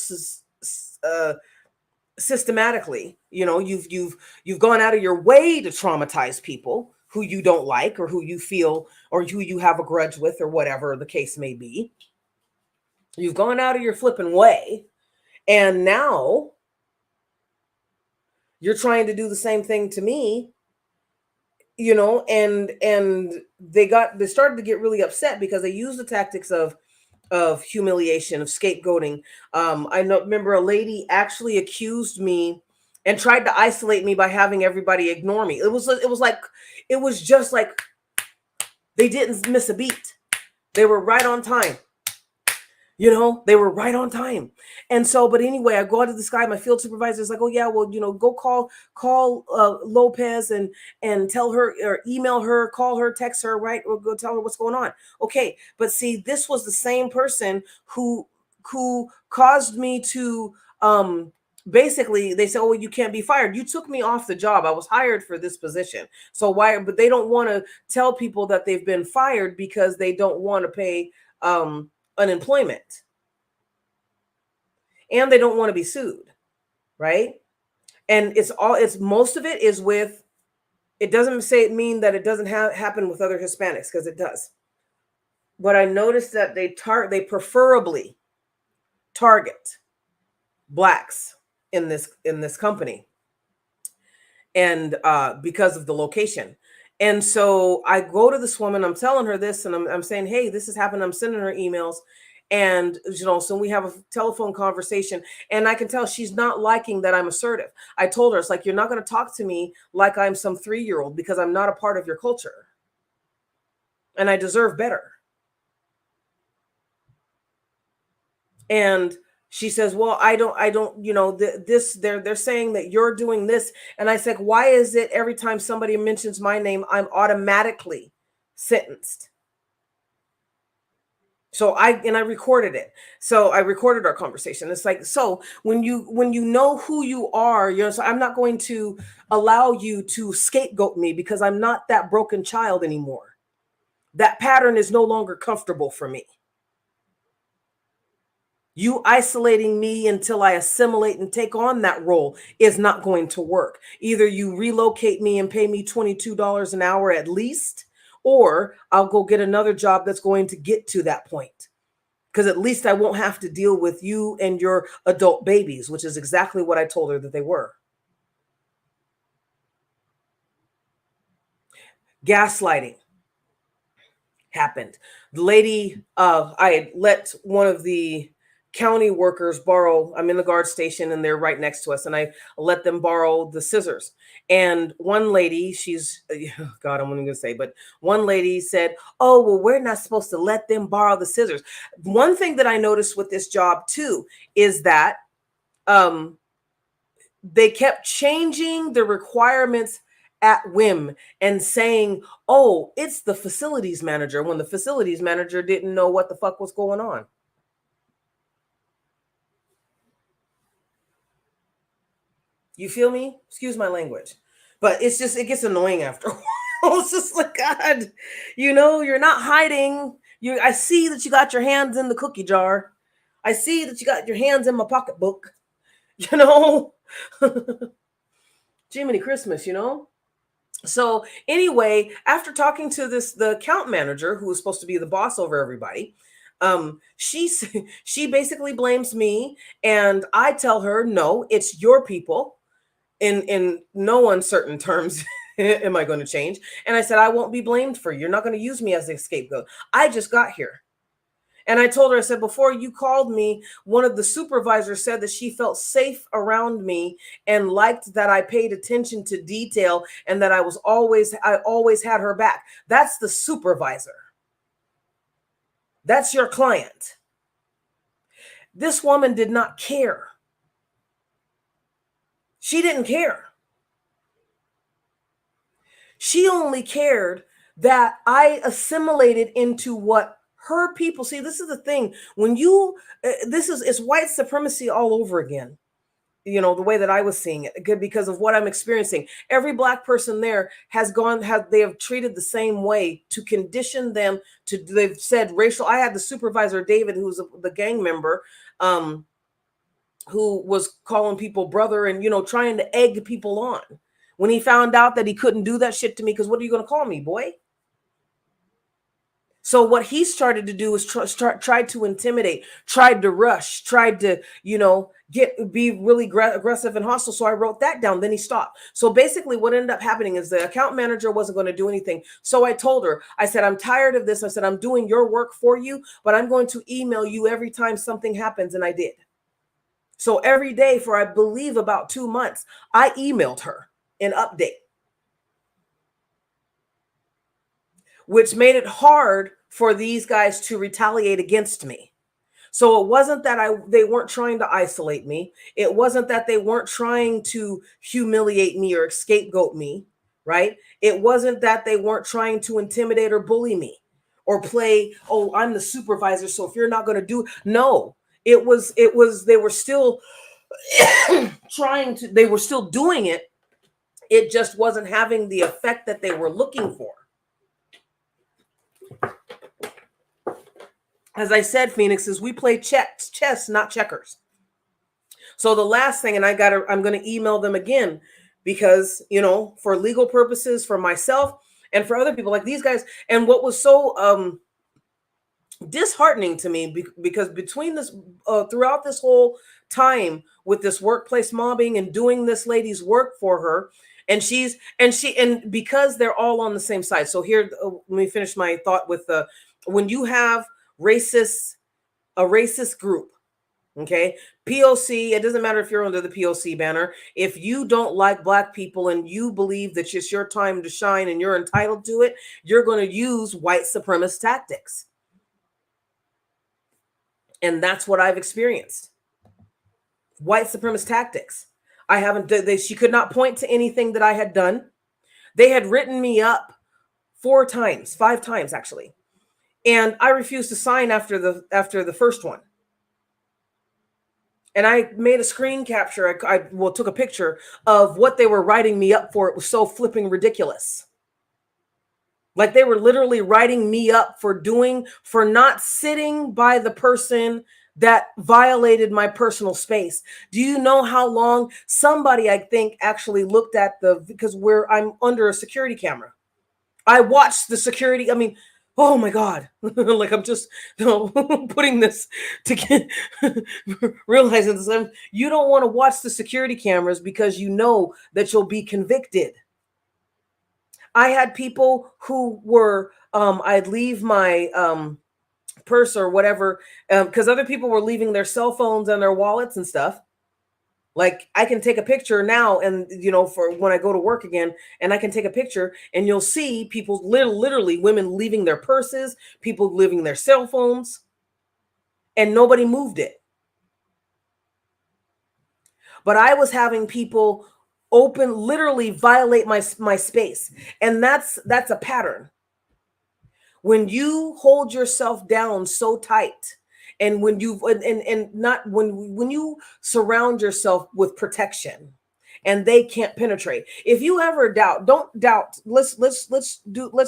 systematically. You've gone out of your way to traumatize people who you don't like, or who you feel, or who you have a grudge with, or whatever the case may be. You've gone out of your flipping way, and now you're trying to do the same thing to me. And they started to get really upset because they used the tactics of humiliation, of scapegoating. Remember a lady actually accused me and tried to isolate me by having everybody ignore me. It was just like they didn't miss a beat. They were right on time. They were right on time. And so, but anyway, I go out to this guy, my field supervisor is like, oh yeah, well, go call Lopez and tell her, or email her, call her, text her, right? Or go tell her what's going on. Okay. But see, this was the same person who caused me to, basically they said, oh, you can't be fired. You took me off the job. I was hired for this position. So why, but they don't want to tell people that they've been fired because they don't want to pay, unemployment, and they don't want to be sued, right? And it's most of it is with, it doesn't mean that it doesn't happen with other Hispanics, because it does. But I noticed that they preferably target Blacks in this company, and because of the location. And so I go to this woman, I'm telling her this, and I'm saying, hey, this has happened. I'm sending her emails. And, so we have a telephone conversation, and I can tell she's not liking that I'm assertive. I told her, it's like, you're not going to talk to me like I'm some 3-year-old, because I'm not a part of your culture and I deserve better. And she says, well, I don't, they're saying that you're doing this. And I said, why is it every time somebody mentions my name, I'm automatically sentenced? So I recorded it. So I recorded our conversation. It's like, so when you know who you are, so I'm not going to allow you to scapegoat me, because I'm not that broken child anymore. That pattern is no longer comfortable for me. You isolating me until I assimilate and take on that role is not going to work. Either you relocate me and pay me $22 an hour at least, or I'll go get another job that's going to get to that point. Because at least I won't have to deal with you and your adult babies, which is exactly what I told her that they were. Gaslighting happened. The lady, I had let one of the county workers borrow, I'm in the guard station and they're right next to us, and I let them borrow the scissors. And one lady, she's, God, I'm going to say, but one lady said, oh, well, we're not supposed to let them borrow the scissors. One thing that I noticed with this job too is that they kept changing the requirements at whim and saying, oh, it's the facilities manager, when the facilities manager didn't know what the fuck was going on. You feel me? Excuse my language. But it's just, it gets annoying after a while. It's just like, God, you're not hiding. I see that you got your hands in the cookie jar. I see that you got your hands in my pocketbook. Jiminy Christmas, So anyway, after talking to the account manager, who was supposed to be the boss over everybody, she basically blames me, and I tell her, no, it's your people. In no uncertain terms am I going to change. And I said, I won't be blamed for you. You're not going to use me as a scapegoat. I just got here. And I told her, I said, before you called me, one of the supervisors said that she felt safe around me and liked that I paid attention to detail and that I always had her back. That's the supervisor. That's your client. This woman did not care. She didn't care. She only cared that I assimilated into what her people see. This is the thing. When it's white supremacy all over again. The way that I was seeing it, because of what I'm experiencing. Every Black person there they have treated the same way to condition them to, they've said racial. I had the supervisor, David, who's the gang member, who was calling people brother and, trying to egg people on. When he found out that he couldn't do that shit to me, because what are you going to call me, boy? So what he started to do was try to intimidate, tried to rush, tried to, be really aggressive and hostile. So I wrote that down. Then he stopped. So basically what ended up happening is the account manager wasn't going to do anything. So I told her, I said, I'm tired of this. I said, I'm doing your work for you, but I'm going to email you every time something happens. And I did. So every day for, I believe, about 2 months, I emailed her an update, which made it hard for these guys to retaliate against me. So it wasn't that they weren't trying to isolate me. It wasn't that they weren't trying to humiliate me or scapegoat me, right? It wasn't that they weren't trying to intimidate or bully me or play, oh, I'm the supervisor, so if you're not going to do, no. It was, they were still they were still doing it. It just wasn't having the effect that they were looking for. As I said, Phoenix, is we play chess, not checkers. So the last thing, and I'm going to email them again, because, for legal purposes, for myself and for other people like these guys. And what was so disheartening to me, because between this, throughout this whole time with this workplace mobbing and doing this lady's work for her, and because they're all on the same side. So here, let me finish my thought with when you have racist a racist group. Okay. POC, it doesn't matter if you're under the POC banner. If you don't like Black people and you believe that it's your time to shine and you're entitled to it, you're going to use white supremacist tactics. And that's what I've experienced. White supremacist tactics. I haven't, she could not point to anything that I had done. They had written me up 5 times actually. And I refused to sign after the first one. And I made a screen capture. I took a picture of what they were writing me up for. It was so flipping ridiculous. Like they were literally writing me up for not sitting by the person that violated my personal space. Do you know how long somebody, I think, actually looked at because I'm under a security camera. I watched the security. I mean, oh my God. Like I'm just putting this to realizing this. You don't want to watch the security cameras because you know that you'll be convicted. I had people who were, I'd leave my purse or whatever, because other people were leaving their cell phones and their wallets and stuff. Like I can take a picture now and, for when I go to work again, and I can take a picture and you'll see people literally women leaving their purses, people leaving their cell phones, and nobody moved it. But I was having people literally violate my space. And that's a pattern. When you hold yourself down so tight, and when you when you surround yourself with protection and they can't penetrate. If you ever doubt, don't doubt. Let's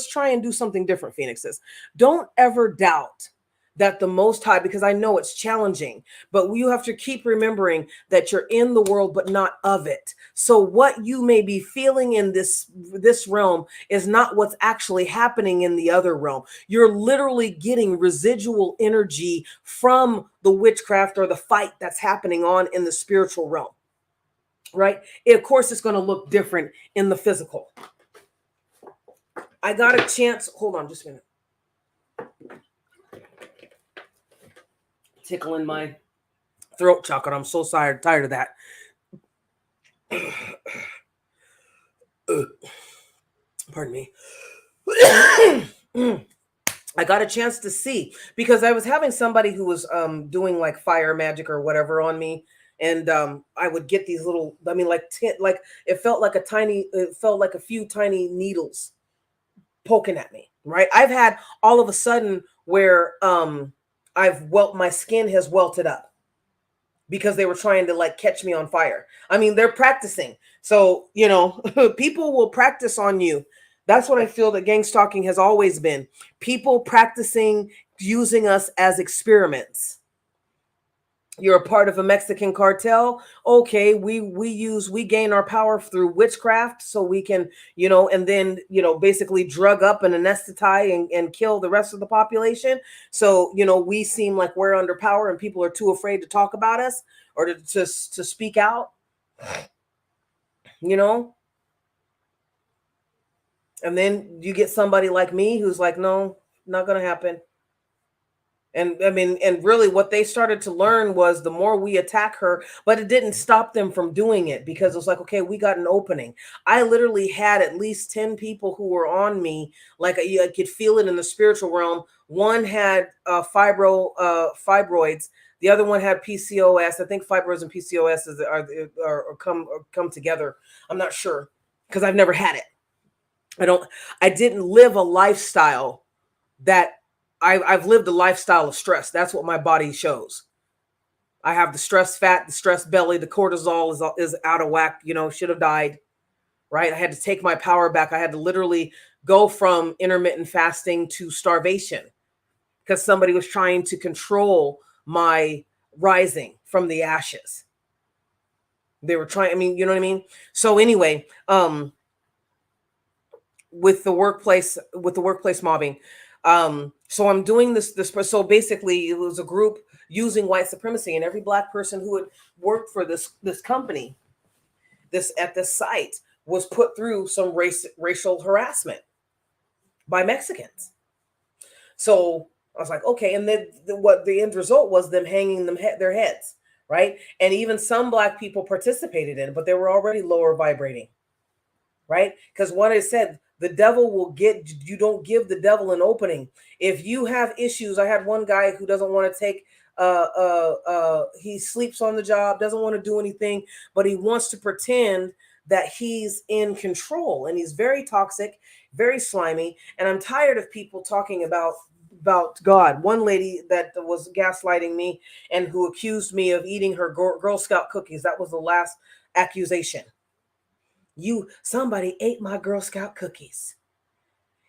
try and do something different, Phoenixes. Don't ever doubt that the Most High, because I know it's challenging, but you have to keep remembering that you're in the world, but not of it. So what you may be feeling in this realm is not what's actually happening in the other realm. You're literally getting residual energy from the witchcraft or the fight that's happening on in the spiritual realm, right? Of course, it's going to look different in the physical. I got a chance. Hold on just a minute. Tickling my throat chocolate. I'm so tired of that. Pardon me. I got a chance to see, because I was having somebody who was doing like fire magic or whatever on me, and I would get these little, I mean, like it felt like a few tiny needles poking at me, right? I've had all of a sudden where my skin has welted up because they were trying to like catch me on fire. I mean, they're practicing. So, people will practice on you. That's what I feel that gang stalking has always been. People practicing using us as experiments. You're a part of a Mexican cartel. Okay, we gain our power through witchcraft so we can, and then, basically drug up and anesthetize and kill the rest of the population. So, we seem like we're under power and people are too afraid to talk about us or to speak out, And then you get somebody like me who's like, no, not going to happen. And I mean, and really what they started to learn was the more we attack her, but it didn't stop them from doing it, because it was like, okay, we got an opening. I literally had at least 10 people who were on me. Like I could feel it in the spiritual realm. One had fibroids. The other one had PCOS. I think fibroids and PCOS are come together. I'm not sure because I've never had it. I didn't live a lifestyle that I've lived a lifestyle of stress. That's what my body shows. I have the stress fat, the stress belly, the cortisol is out of whack, should have died, right? I had to take my power back. I had to literally go from intermittent fasting to starvation because somebody was trying to control my rising from the ashes. They were trying, I mean, you know what I mean? So anyway, with the workplace mobbing, so I'm doing this. So basically, it was a group using white supremacy, and every Black person who had worked for this company, at this site, was put through some racial harassment by Mexicans. So I was like, okay. And then what the end result was them hanging their heads, right? And even some black people participated in it, but they were already lower vibrating, right? Because what I said, the devil will get you. Don't give the devil an opening. If you have issues, I had one guy who doesn't want to take he sleeps on the job, doesn't want to do anything, but he wants to pretend that he's in control, and he's very toxic, very slimy. And I'm tired of people talking about God. One lady that was gaslighting me and who accused me of eating her Girl Scout cookies. That was the last accusation. Somebody ate my Girl Scout cookies.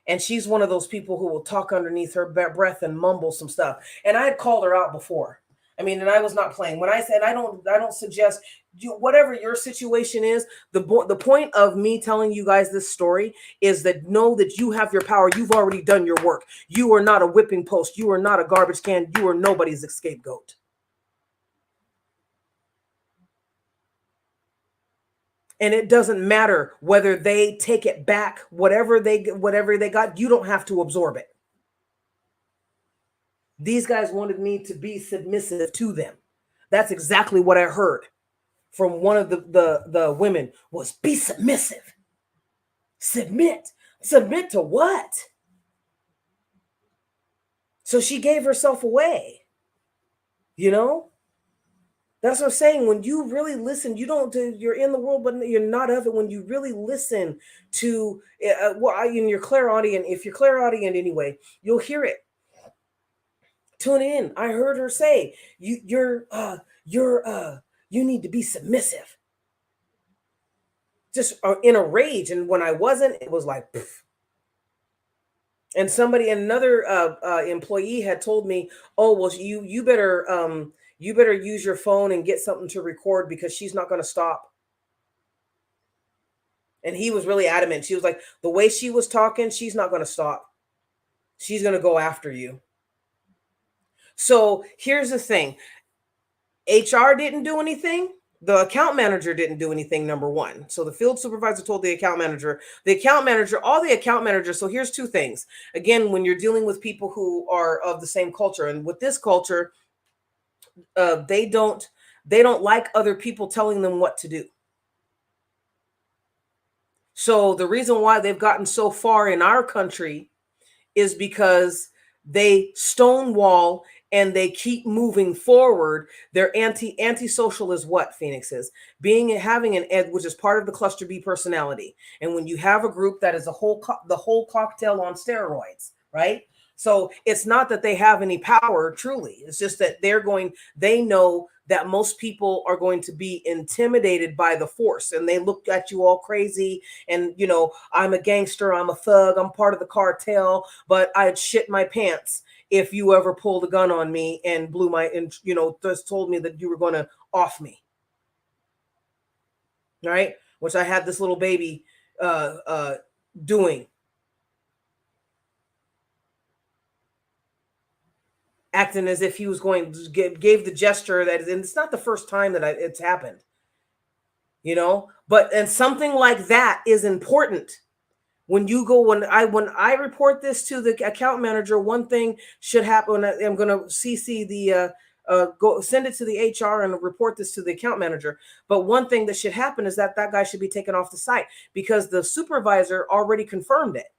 And she's one of those people who will talk underneath her breath and mumble some stuff. And I had called her out before. I mean, and I was not playing. When I said I don't suggest whatever your situation is. The point of me telling you guys this story is that know that you have your power. You've already done your work. You are not a whipping post. You are not a garbage can. You are nobody's scapegoat. And it doesn't matter whether they take it back, whatever they got, you don't have to absorb it. These guys wanted me to be submissive to them. That's exactly what I heard from one of the women was be submissive. Submit. Submit to what? So she gave herself away. You know? That's what I'm saying. When you really listen, you're in the world, but you're not of it. When you really listen to, in your clairaudient, if you're clairaudient anyway, you'll hear it. Tune in. I heard her say, you need to be submissive. Just in a rage. And when I wasn't, it was like, pff. And another employee had told me, oh, well, you better use your phone and get something to record because she's not going to stop. And he was really adamant. She was like, the way she was talking, she's not going to stop. She's going to go after you. So here's the thing. HR didn't do anything. The account manager didn't do anything, number one. So the field supervisor told the account manager, all the account managers. So here's two things. Again, when you're dealing with people who are of the same culture, and with this culture, they don't like other people telling them what to do. So the reason why they've gotten so far in our country is because they stonewall and they keep moving forward. They're antisocial is what Phoenix is. Having an ed, which is part of the cluster B personality. And when you have a group that is the whole cocktail on steroids, right? So it's not that they have any power, truly. It's just that they know that most people are going to be intimidated by the force, and they look at you all crazy. And, I'm a gangster, I'm a thug, I'm part of the cartel, but I'd shit my pants if you ever pulled a gun on me and just told me that you were going to off me. Right? Which I had this little baby doing. Acting as if he was going to gave the gesture and it's not the first time that it's happened, and something like that is important. When I report this to the account manager, one thing should happen. I'm going to CC go send it to the HR and report this to the account manager. But one thing that should happen is that guy should be taken off the site because the supervisor already confirmed it.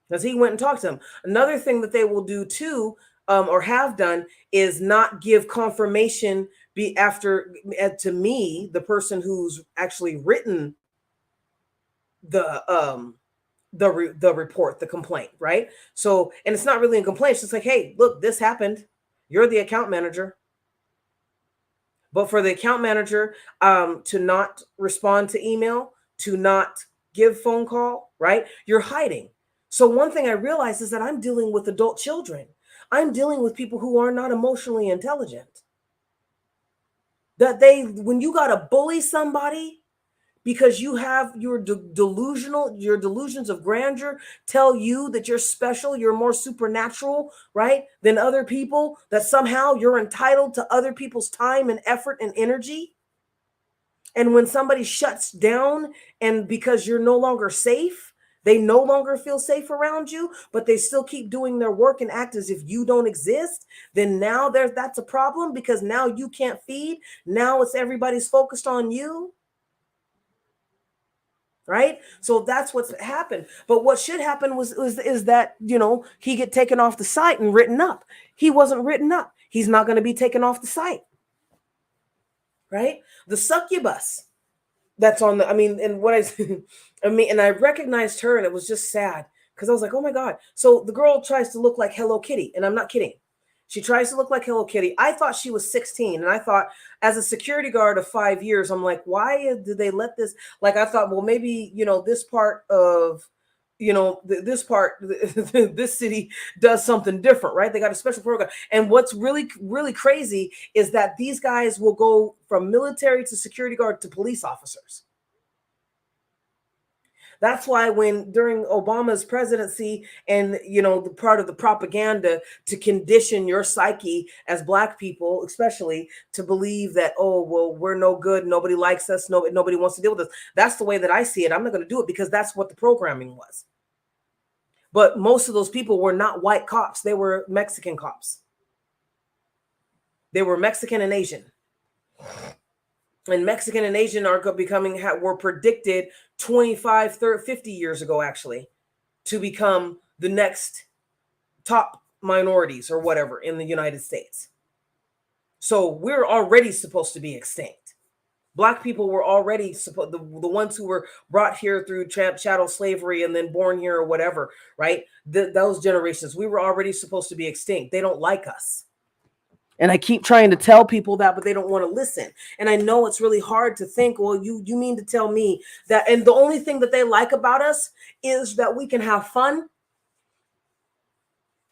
Because he went and talked to him. Another thing that they will do too, or have done, is not give confirmation to me, the person who's actually written the report, the complaint, right? So, and it's not really a complaint. It's just like, hey, look, this happened. You're the account manager. But for the account manager to not respond to email, to not give phone call, right? You're hiding. So one thing I realized is that I'm dealing with adult children. I'm dealing with people who are not emotionally intelligent. When you got to bully somebody because you have your delusions of grandeur tell you that you're special, you're more supernatural, right, than other people, that somehow you're entitled to other people's time and effort and energy. And when somebody shuts down and because you're no longer safe, They no longer feel safe around you, but they still keep doing their work and act as if you don't exist. Then now that's a problem, because now you can't feed. Now it's everybody's focused on you. Right? So that's what's happened. But what should happen is that, he get taken off the site and written up. He wasn't written up. He's not going to be taken off the site. Right? The succubus that's on the, and what and I recognized her, and it was just sad, because I was like, oh my God. So the girl tries to look like Hello Kitty, and I'm not kidding. She tries to look like Hello Kitty. I thought she was 16, and I thought, as a security guard of 5 years, I'm like, why did they let this? Like, I thought, well, maybe, this part of, this part, this city does something different, right? They got a special program. And what's really, really crazy is that these guys will go from military to security guard to police officers. That's why when during Obama's presidency, and the part of the propaganda to condition your psyche as Black people, especially, to believe that, oh well, we're no good, nobody likes us, nobody wants to deal with us. That's the way that I see it. I'm not going to do it, because that's what the programming was. But most of those people were not white cops. They were Mexican cops. They were Mexican and Asian. And Mexican and Asian are were predicted 25, 30, 50 years ago, actually, to become the next top minorities or whatever in the United States. So we're already supposed to be extinct. Black people were already supposed, the ones who were brought here through chattel slavery and then born here or whatever, right? Those generations, we were already supposed to be extinct. They don't like us. And I keep trying to tell people that, but they don't want to listen. And I know it's really hard to think, well, you mean to tell me that, and the only thing that they like about us is that we can have fun.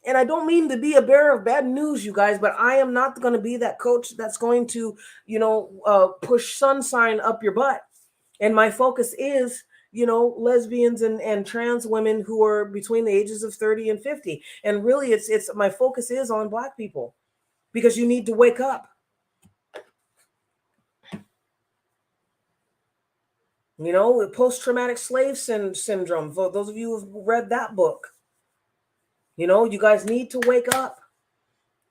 And I don't mean to be a bearer of bad news, you guys, but I am not going to be that coach that's going to, push sunshine up your butt. And my focus is, lesbians and trans women who are between the ages of 30 and 50. And really, it's my focus is on Black people, because you need to wake up. Post-traumatic slave syndrome. For those of you who've read that book, you guys need to wake up.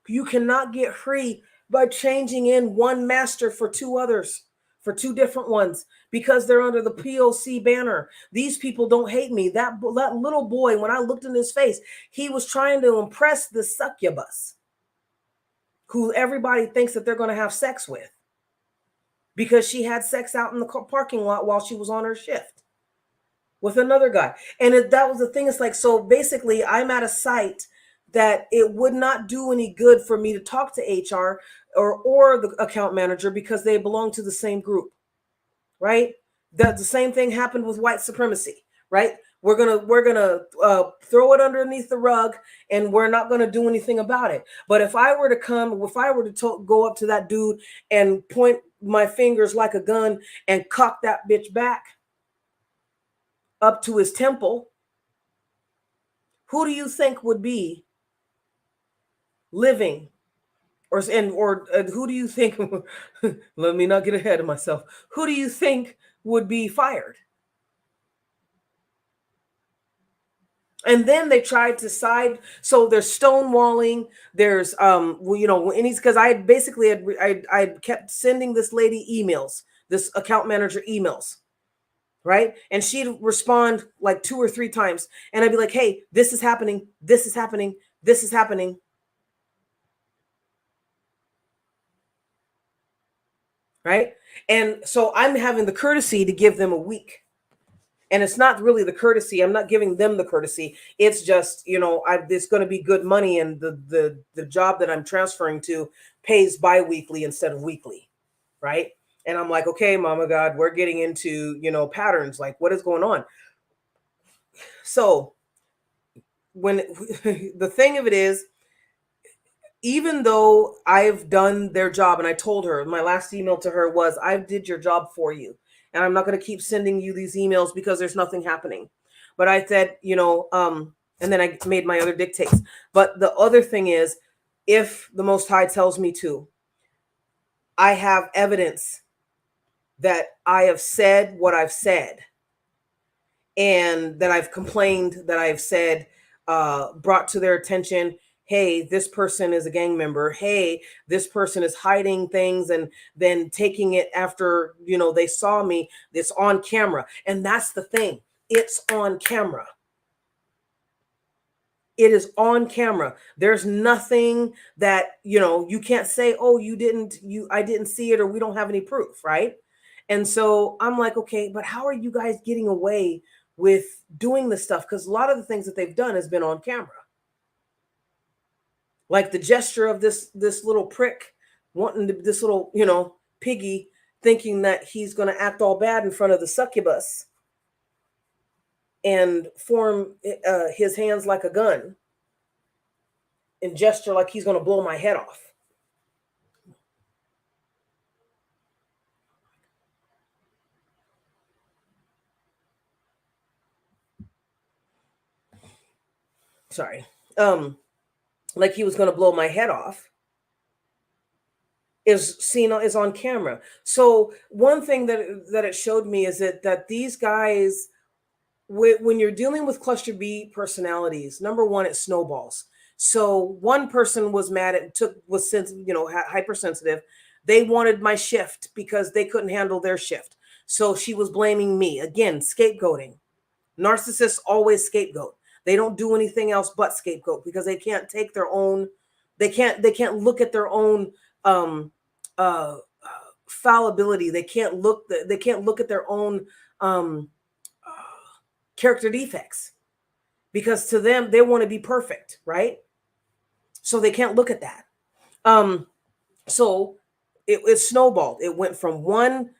You cannot get free by changing in one master for two others, for two different ones, because they're under the POC banner. These people don't hate me. That little boy, when I looked in his face, he was trying to impress the succubus, who everybody thinks that they're going to have sex with, because she had sex out in the parking lot while she was on her shift with another guy. And that was the thing. It's like, so basically I'm at a site that it would not do any good for me to talk to HR or the account manager, because they belong to the same group, right? The same thing happened with white supremacy, right? We're gonna throw it underneath the rug, and we're not gonna do anything about it. But if I were to go up to that dude and point my fingers like a gun and cock that bitch back up to his temple, who do you think would be living, or who do you think? Let me not get ahead of myself. Who do you think would be fired? And then they tried to side. So there's stonewalling. There's and he's, because I basically I kept sending this lady emails, this account manager emails, right? And she'd respond like 2 or 3 times, and I'd be like, hey, this is happening, this is happening, this is happening. Right? And so I'm having the courtesy to give them a week. And it's not really the courtesy. I'm not giving them the courtesy. It's just, it's going to be good money, and the job that I'm transferring to pays bi-weekly instead of weekly, right? And I'm like, okay, Mama God, we're getting into, patterns. Like, what is going on? So when the thing of it is, even though I've done their job, and I told her, my last email to her was, I did your job for you, and I'm not going to keep sending you these emails because there's nothing happening. But I said, and then I made my other dictates. But the other thing is, if the Most High tells me to, I have evidence that I have said what I've said. and that I've complained, that I've said, brought to their attention, hey, this person is a gang member. Hey, this person is hiding things and then taking it after, they saw me. It's on camera. And that's the thing. It's on camera. It is on camera. There's nothing that, you can't say, oh, I didn't see it, or we don't have any proof, right? And so I'm like, okay, but how are you guys getting away with doing this stuff? Because a lot of the things that they've done has been on camera. Like the gesture of this little prick this little, piggy, thinking that he's going to act all bad in front of the succubus and form his hands like a gun and gesture like he's going to blow my head off. Sorry. Like he was going to blow my head off is on camera. So one thing that it showed me is that these guys, when you're dealing with cluster B personalities, number one, it snowballs. So one person was mad at was hypersensitive. They wanted my shift because they couldn't handle their shift. So she was blaming me. Again, scapegoating. Narcissists always scapegoat. They don't do anything else but scapegoat because they can't take their own, they can't look at their own um fallibility. They can't look at their own character defects, because to them they want to be perfect, right? So they can't look at that. So it snowballed. It went from one,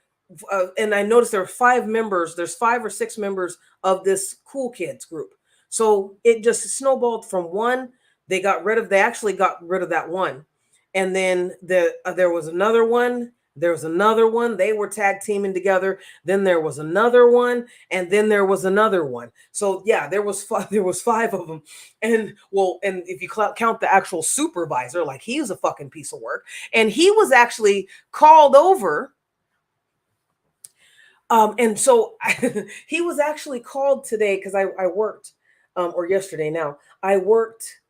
and I noticed there were 5 members. There's 5 or 6 members of this cool kids group. So it just snowballed from one. They actually got rid of that one, and then there was another one. There was another one. They were tag teaming together. Then there was another one, and then there was another one. So yeah, there was 5 of them, and if you count the actual supervisor, like, he was a fucking piece of work, and he was actually called over. And so he was actually called today because I worked, or yesterday. Now I worked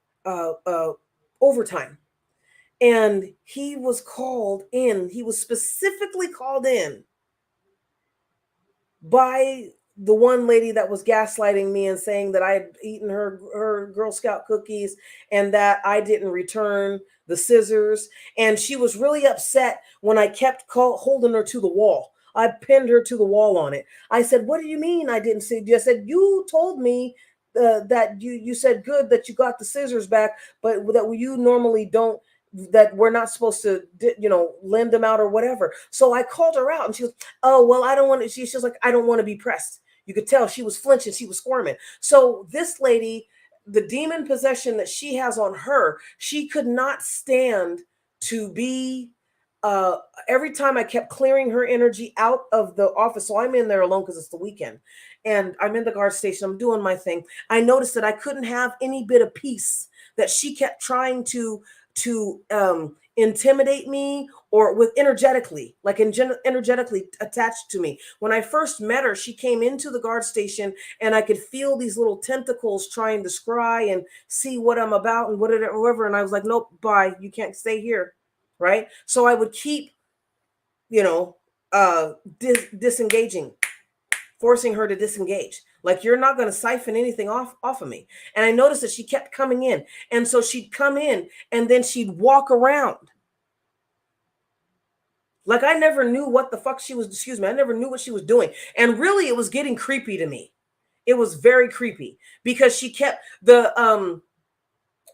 overtime. And he was called in. He was specifically called in by the one lady that was gaslighting me and saying that I had eaten her Girl Scout cookies and that I didn't return the scissors. And she was really upset when I kept holding her to the wall. I pinned her to the wall on it. I said, "What do you mean I didn't see?" I said, "You told me that you said good that you got the scissors back, but that you normally don't, that we're not supposed to, lend them out or whatever." So I called her out and she was, "Oh, well, I don't want to," she was like, "I don't want to be pressed." You could tell she was flinching, she was squirming. So this lady, the demon possession that she has on her, she could not stand to be, uh every time I kept clearing her energy out of the office. So I'm in there alone because it's the weekend, and I'm in the guard station, I'm doing my thing. I noticed that I couldn't have any bit of peace, that she kept trying to intimidate me, or with energetically, like energetically attached to me. When I first met her, she came into the guard station and I could feel these little tentacles trying to scry and see what I'm about and whatever. And I was like, "Nope, bye, you can't stay here." Right? So I would keep, you know, disengaging, forcing her to disengage. Like, "You're not going to siphon anything off of me." And I noticed that she kept coming in. And so she'd come in and then she'd walk around. Like, I never knew what the fuck she was, excuse me, I never knew what she was doing. And really, it was getting creepy to me. It was very creepy because she kept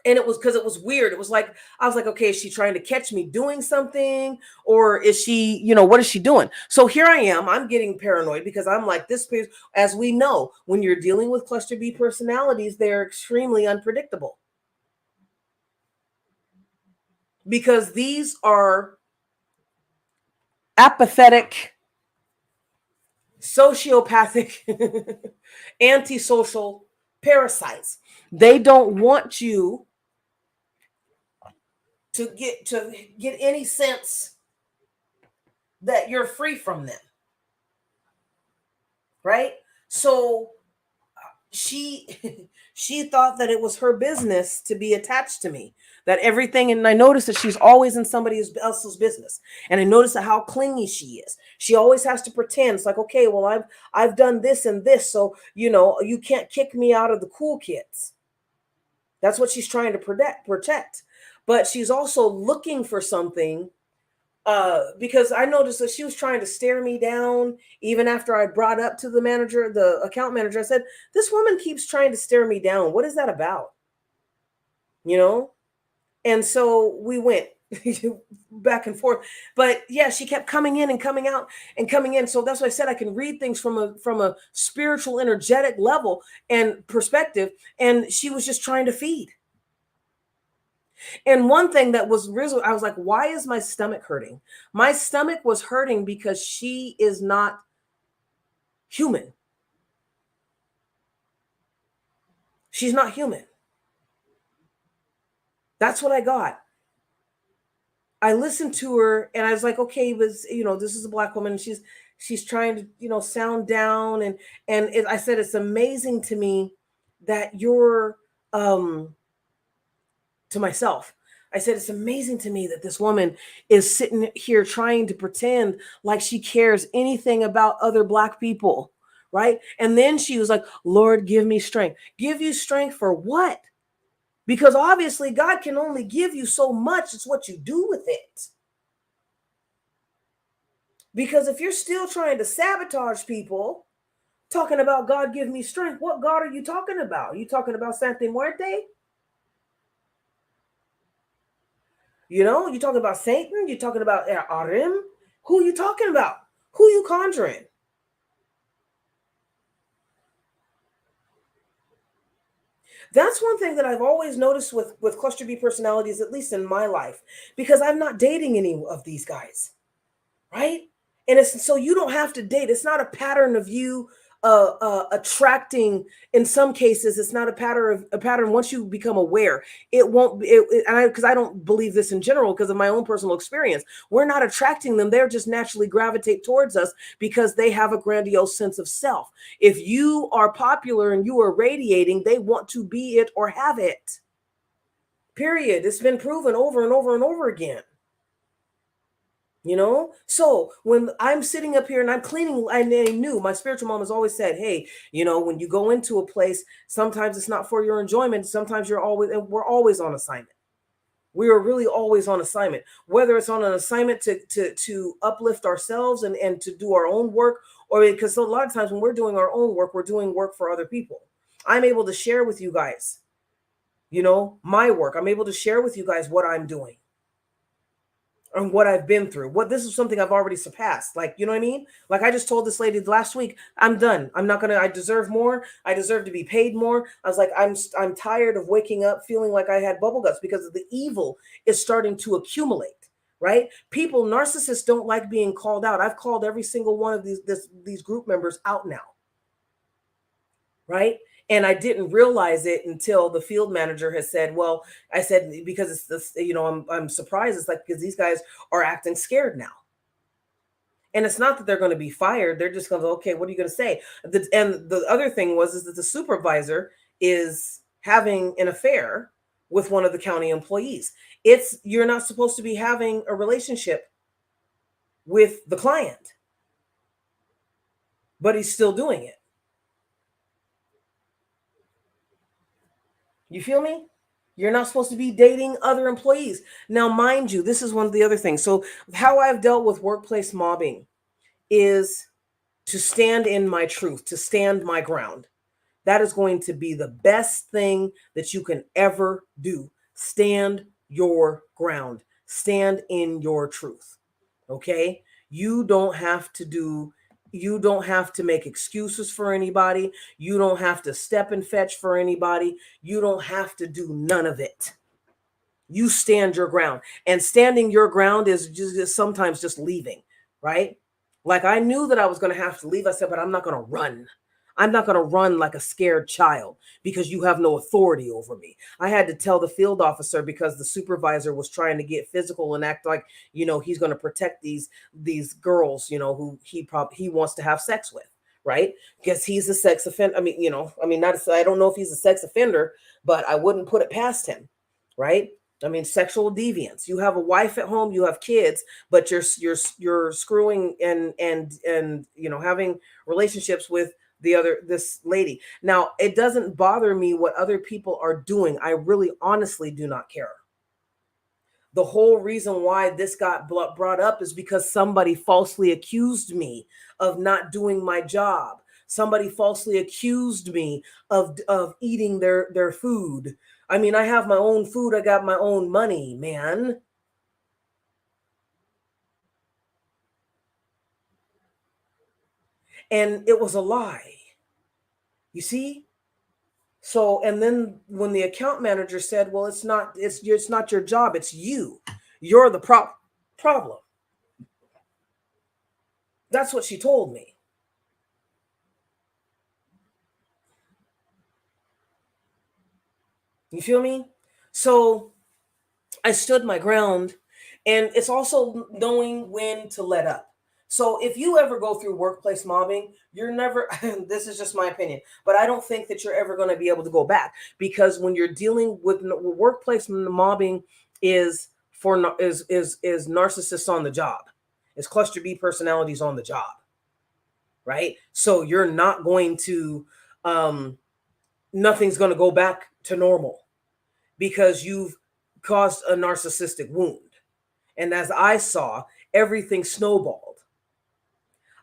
and it was because it was weird. It was like, I was like, okay, is she trying to catch me doing something? Or is she, what is she doing? So here I am. I'm getting paranoid because I'm like, as we know, when you're dealing with cluster B personalities, they're extremely unpredictable. Because these are apathetic, sociopathic, antisocial parasites. They don't want you to get any sense that you're free from them, right? So she she thought that it was her business to be attached to me, that everything. And I noticed that she's always in somebody else's business, and I noticed how clingy she is. She always has to pretend. It's like, okay, well, I've done this and this, so you can't kick me out of the cool kids. That's what she's trying to protect. But she's also looking for something, because I noticed that she was trying to stare me down even after I brought up to the manager, the account manager. I said, "This woman keeps trying to stare me down. What is that about?" You know? And so we went back and forth. But yeah, she kept coming in and coming out and coming in. So that's why I said I can read things from a spiritual, energetic level and perspective. And she was just trying to feed. And one thing that was real, I was like, why is my stomach hurting? My stomach was hurting because she is not human. She's not human. That's what I got. I listened to her and I was like, okay, this is a Black woman. And she's trying to, sound down. I said, it's amazing to me that you're, to myself, I said, it's amazing to me that this woman is sitting here trying to pretend like she cares anything about other Black people. Right. And then she was like, Lord, give me strength. Give you strength for what? Because obviously God can only give you so much. It's what you do with it. Because if you're still trying to sabotage people, talking about God give me strength, what God are you talking about? Are you talking about Santa Muerte? You talking about Satan? You talking about Arim? Who are you talking about? Who are you conjuring? That's one thing that I've always noticed with cluster B personalities, at least in my life, because I'm not dating any of these guys, right? And it's so you don't have to date. It's not a pattern of you attracting. In some cases, it's not a pattern. Once you become aware, it won't. Because I don't believe this in general because of my own personal experience. We're not attracting them; they're just naturally gravitate towards us because they have a grandiose sense of self. If you are popular and you are radiating, they want to be it or have it. Period. It's been proven over and over and over again. So when I'm sitting up here and I'm cleaning, I knew my spiritual mom has always said, hey, when you go into a place, sometimes it's not for your enjoyment. Sometimes we're always on assignment. We are really always on assignment, whether it's on an assignment to uplift ourselves and to do our own work, or because a lot of times when we're doing our own work, we're doing work for other people. I'm able to share with you guys, my work. I'm able to share with you guys what I'm doing and what I've been through. This is something I've already surpassed. Like, you know what I mean? Like I just told this lady last week, I'm done. I deserve more. I deserve to be paid more. I was like, I'm tired of waking up feeling like I had bubble guts because the evil is starting to accumulate. Right? Narcissists don't like being called out. I've called every single one of these group members out now. Right? And I didn't realize it until the field manager has said, well, I said, because it's this, I'm surprised. It's like, because these guys are acting scared now. And it's not that they're going to be fired. They're just going to, okay, what are you going to say? And the other thing is that the supervisor is having an affair with one of the county employees. You're not supposed to be having a relationship with the client, but he's still doing it. You feel me? You're not supposed to be dating other employees. Now, mind you, this is one of the other things. So, how I've dealt with workplace mobbing is to stand in my truth, to stand my ground. That is going to be the best thing that you can ever do. Stand your ground, stand in your truth. Okay? You don't have to make excuses for anybody. You don't have to step and fetch for anybody. You don't have to do none of it. You stand your ground. And standing your ground is just sometimes just leaving, right? Like I knew that I was going to have to leave. I said, but I'm not going to run. I'm not going to run like a scared child because you have no authority over me. I had to tell the field officer because the supervisor was trying to get physical and act like, he's going to protect these girls, who he wants to have sex with, right? Because he's a sex offender. I mean, not, I don't know if he's a sex offender, but I wouldn't put it past him, right? I mean, sexual deviance. You have a wife at home, you have kids, but you're screwing and having relationships with this lady. Now, it doesn't bother me what other people are doing. I really honestly do not care. The whole reason why this got brought up is because somebody falsely accused me of not doing my job. Somebody falsely accused me of eating their food. I mean, I have my own food, I got my own money, man. And it was a lie. You see? So, and then when the account manager said, "Well, it's not your job, it's you. You're the problem." That's what she told me. You feel me? So, I stood my ground, and it's also knowing when to let up. So if you ever go through workplace mobbing, you're never, this is just my opinion, but I don't think that you're ever going to be able to go back, because when you're dealing with workplace mobbing is is narcissists on the job. It's cluster B personalities on the job, right? So you're not going to nothing's going to go back to normal because you've caused a narcissistic wound. And as I saw, everything snowballed.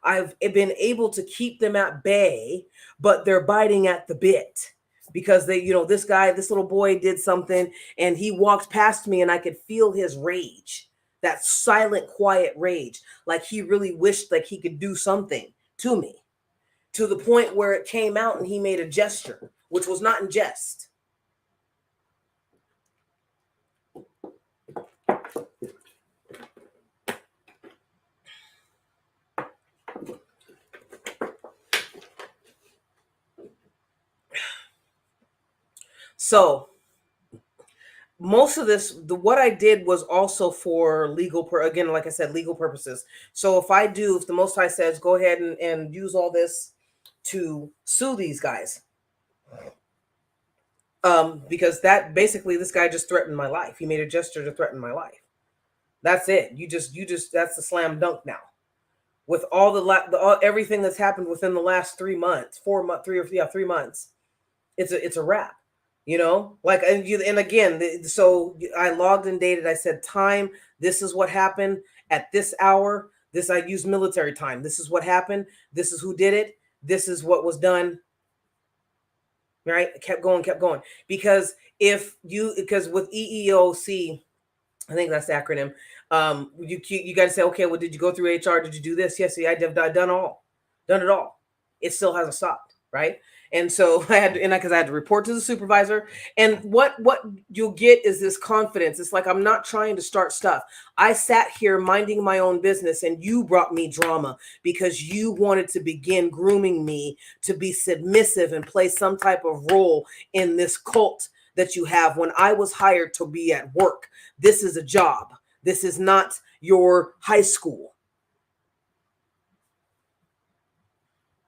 I've been able to keep them at bay, but they're biting at the bit because this little boy did something, and he walked past me and I could feel his rage, that silent, quiet rage. Like he really wished like he could do something to me, to the point where it came out and he made a gesture, which was not in jest. So most of this, what I did was also for again, like I said, legal purposes. So if the Most High says, go ahead and use all this to sue these guys, because that basically, this guy just threatened my life. He made a gesture to threaten my life. That's it. That's the slam dunk now. With all everything that's happened within the last 3 months, 4 months, 3 months, it's a wrap. Like, and again, so I logged and dated. I said time. This is what happened at this hour. This, I used military time. This is what happened. This is who did it. This is what was done. Right? Kept going, because with EEOC, I think that's the acronym. You got to say, okay, well, did you go through HR? Did you do this? Yes, yeah, I've done it all. It still hasn't stopped, right? And so because I had to report to the supervisor. And what you'll get is this confidence. It's like, I'm not trying to start stuff. I sat here minding my own business, and you brought me drama because you wanted to begin grooming me to be submissive and play some type of role in this cult that you have, when I was hired to be at work. This is a job. This is not your high school.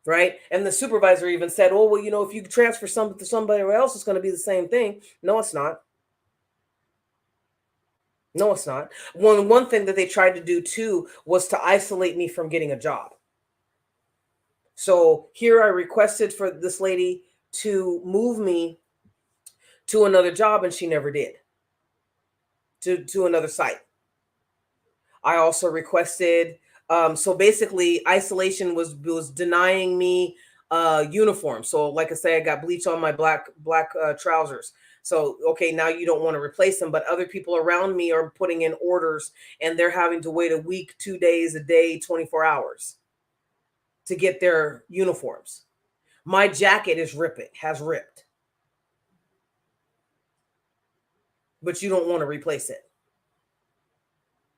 Right? And the supervisor even said, "Oh, well, if you transfer something to somebody else, it's going to be the same thing." No, it's not. No, it's not. One thing that they tried to do too was to isolate me from getting a job. So here I requested for this lady to move me to another job, and she never did. To another site. I also requested, so basically isolation was denying me uniform. So like I say, I got bleach on my black trousers. So okay, now you don't want to replace them, but other people around me are putting in orders, and they're having to wait a week, 2 days, a day, 24 hours to get their uniforms. My jacket has ripped, but you don't want to replace it.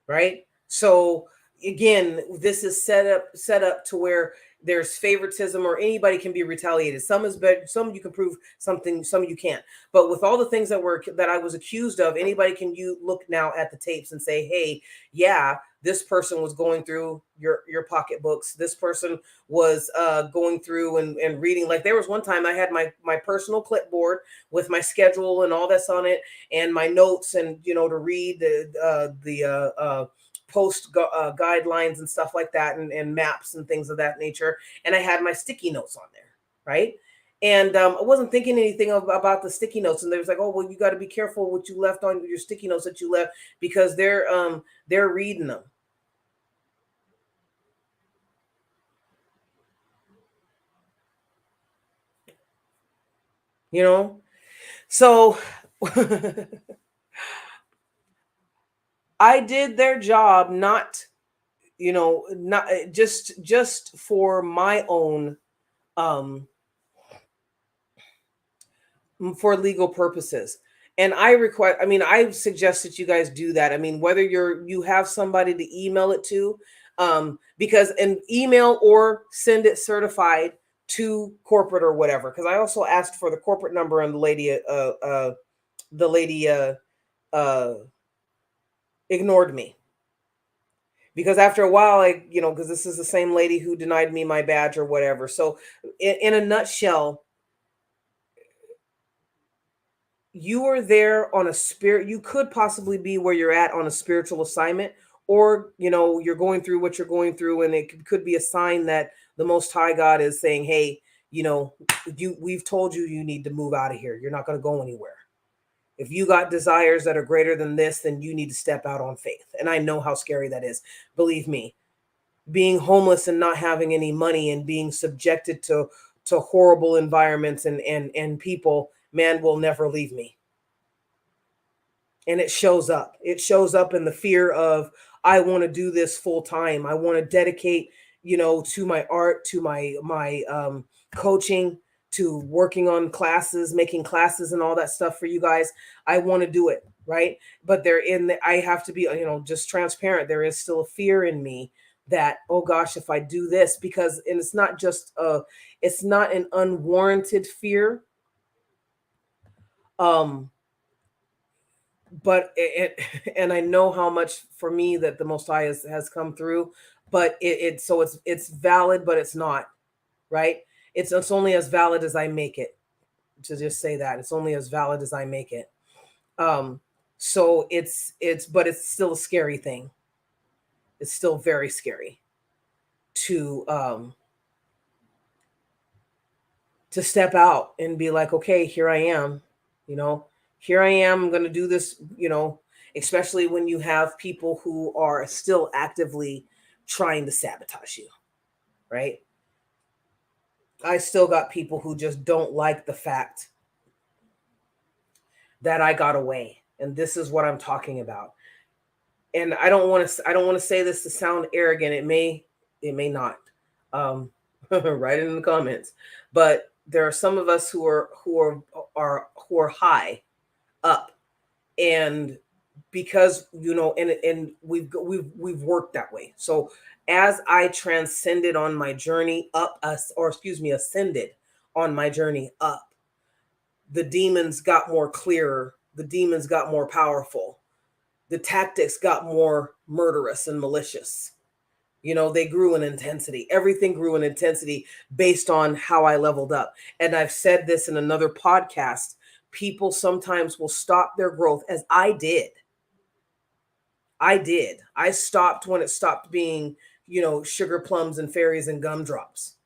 Right? So again, this is set up to where there's favoritism, or anybody can be retaliated. Some is better, some you can prove something, some you can't. But with all the things that I was accused of, anybody can, you look now at the tapes and say, hey, yeah, this person was going through your pocketbooks. This person was going through and reading. Like, there was one time I had my personal clipboard with my schedule and all that's on it, and my notes, and to read the post guidelines and stuff like that, and maps and things of that nature. And I had my sticky notes on there, right? And I wasn't thinking anything about the sticky notes. And they was like, oh, well, you got to be careful what you left on your sticky notes that you left, because they're reading them. You know, so I did their job, not not just for my own um for legal purposes. And I suggest that you guys do that. I mean, whether you have somebody to email it to, because an email, or send it certified to corporate or whatever. Because I also asked for the corporate number, and the lady uh ignored me. Because after a while, because this is the same lady who denied me my badge or whatever. So in a nutshell, you are there on a spirit, you could possibly be where you're at on a spiritual assignment, or you're going through what you're going through, and it could be a sign that the most high God is saying, hey, we've told you, you need to move out of here, you're not going to go anywhere. If you got desires that are greater than this, then you need to step out on faith. And I know how scary that is. Believe me, being homeless and not having any money, and being subjected to horrible environments and people, man, will never leave me. And it shows up in the fear of, I want to do this full time, I want to dedicate, to my art, to my coaching, to working on classes, making classes and all that stuff for you guys. I want to do it, right? But I have to be, just transparent. There is still a fear in me that, oh gosh, if I do this, because, and it's not an unwarranted fear. um but and I know how much for me that the Most High has come through, but it's valid, but it's not, right? It's only as valid as I make it. To just say that, it's only as valid as I make it. um so but it's still a scary thing. It's still very scary to step out and be like, okay, here I am, you know, here I am, I'm going to do this, especially when you have people who are still actively trying to sabotage you, right? I still got people who just don't like the fact that I got away. And this is what I'm talking about. And I don't want to say this to sound arrogant. It may not. Write it in the comments. But there are some of us who are high up, and because and we've worked that way. So as I transcended on my journey up, us or excuse me, ascended on my journey up, the demons got more clearer, the demons got more powerful, the tactics got more murderous and malicious. They grew in intensity. Everything grew in intensity based on how I leveled up. And I've said this in another podcast. People sometimes will stop their growth, as I did. I stopped when it stopped being, sugar plums and fairies and gumdrops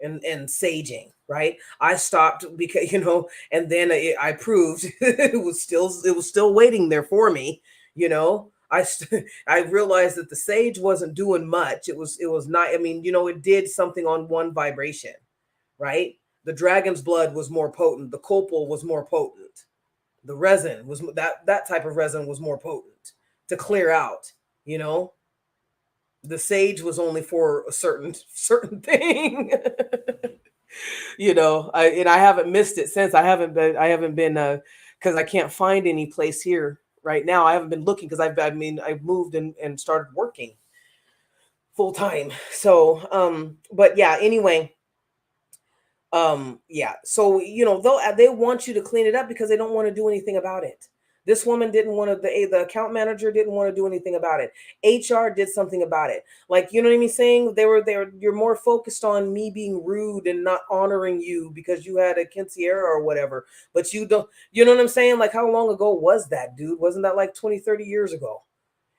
and saging, right? I stopped because, and then I proved it was still waiting there for me. I realized that the sage wasn't doing much. It was not. I mean, it did something on one vibration, right? The dragon's blood was more potent. The copal was more potent. The resin was that type of resin was more potent to clear out. You know, the sage was only for a certain thing. I haven't missed it since. I haven't been because I can't find any place here right now. I haven't been looking because I've moved and started working. full time. So, but yeah, anyway, yeah. So, though they want you to clean it up because they don't want to do anything about it. This woman didn't want to, the account manager didn't want to do anything about it. HR did something about it. Like, you know what I mean? Saying you're more focused on me being rude and not honoring you because you had a quinceañera or whatever. But you don't, you know what I'm saying? Like, how long ago was that, dude? Wasn't that like 20, 30 years ago?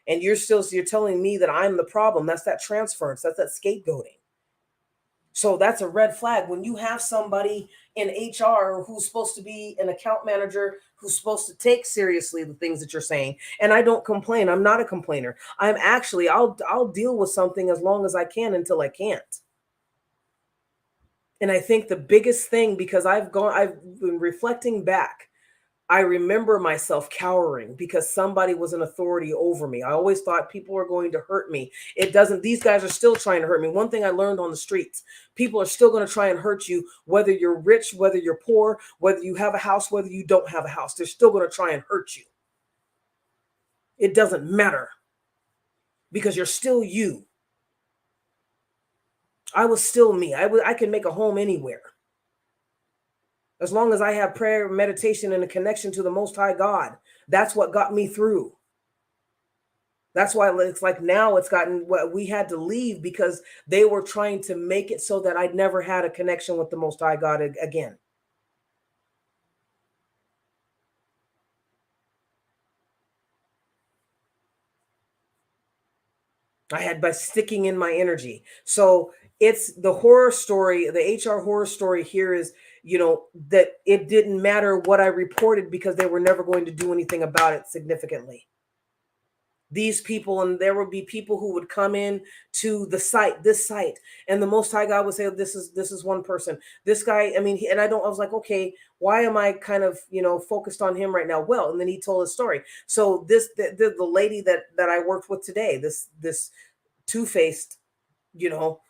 And you're telling me that I'm the problem. That's that transference. That's that scapegoating. So that's a red flag when you have somebody in HR who's supposed to be an account manager who's supposed to take seriously the things that you're saying. And I don't complain. I'm not a complainer. I'm actually I'll deal with something as long as I can until I can't. And I think the biggest thing, because I've been reflecting back, I remember myself cowering because somebody was an authority over me. I always thought people were going to hurt me. It doesn't, these guys are still trying to hurt me. One thing I learned on the streets, people are still going to try and hurt you, whether you're rich, whether you're poor, whether you have a house, whether you don't have a house. They're still going to try and hurt you. It doesn't matter because you're still you. I was still me. I can make a home anywhere. As long as I have prayer, meditation, and a connection to the Most High God, that's what got me through. That's why it's like now it's gotten what we had to leave because they were trying to make it so that I'd never had a connection with the Most High God again. I had by sticking in my energy. So it's the horror story, the HR horror story here is, that it didn't matter what I reported because they were never going to do anything about it significantly. These people, and there would be people who would come in to this site, and the Most High God would say, this is one person, this guy. I mean, and I was like, okay, why am I kind of focused on him right now? Well, and then he told his story. So the lady that I worked with today, this two-faced, you know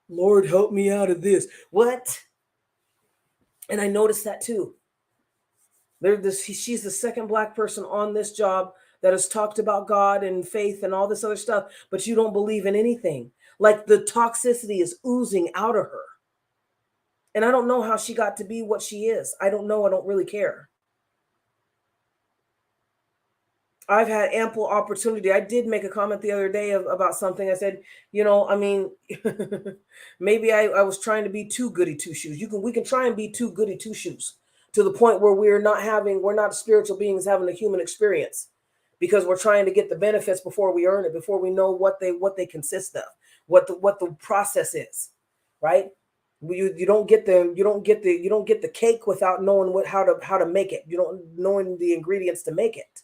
Lord help me out of this, what? And I noticed that too. She's the second Black person on this job that has talked about God and faith and all this other stuff, but you don't believe in anything. Like the toxicity is oozing out of her. And I don't know how she got to be what she is. I don't know. I don't really care. I've had ample opportunity. I did make a comment the other day about something. I said, I mean, maybe I was trying to be too goody two shoes. We can try and be too goody two shoes to the point where we're not spiritual beings having a human experience because we're trying to get the benefits before we earn it, before we know what they consist of, what the process is, right? You don't get the cake without knowing how to make it. You don't knowing the ingredients to make it.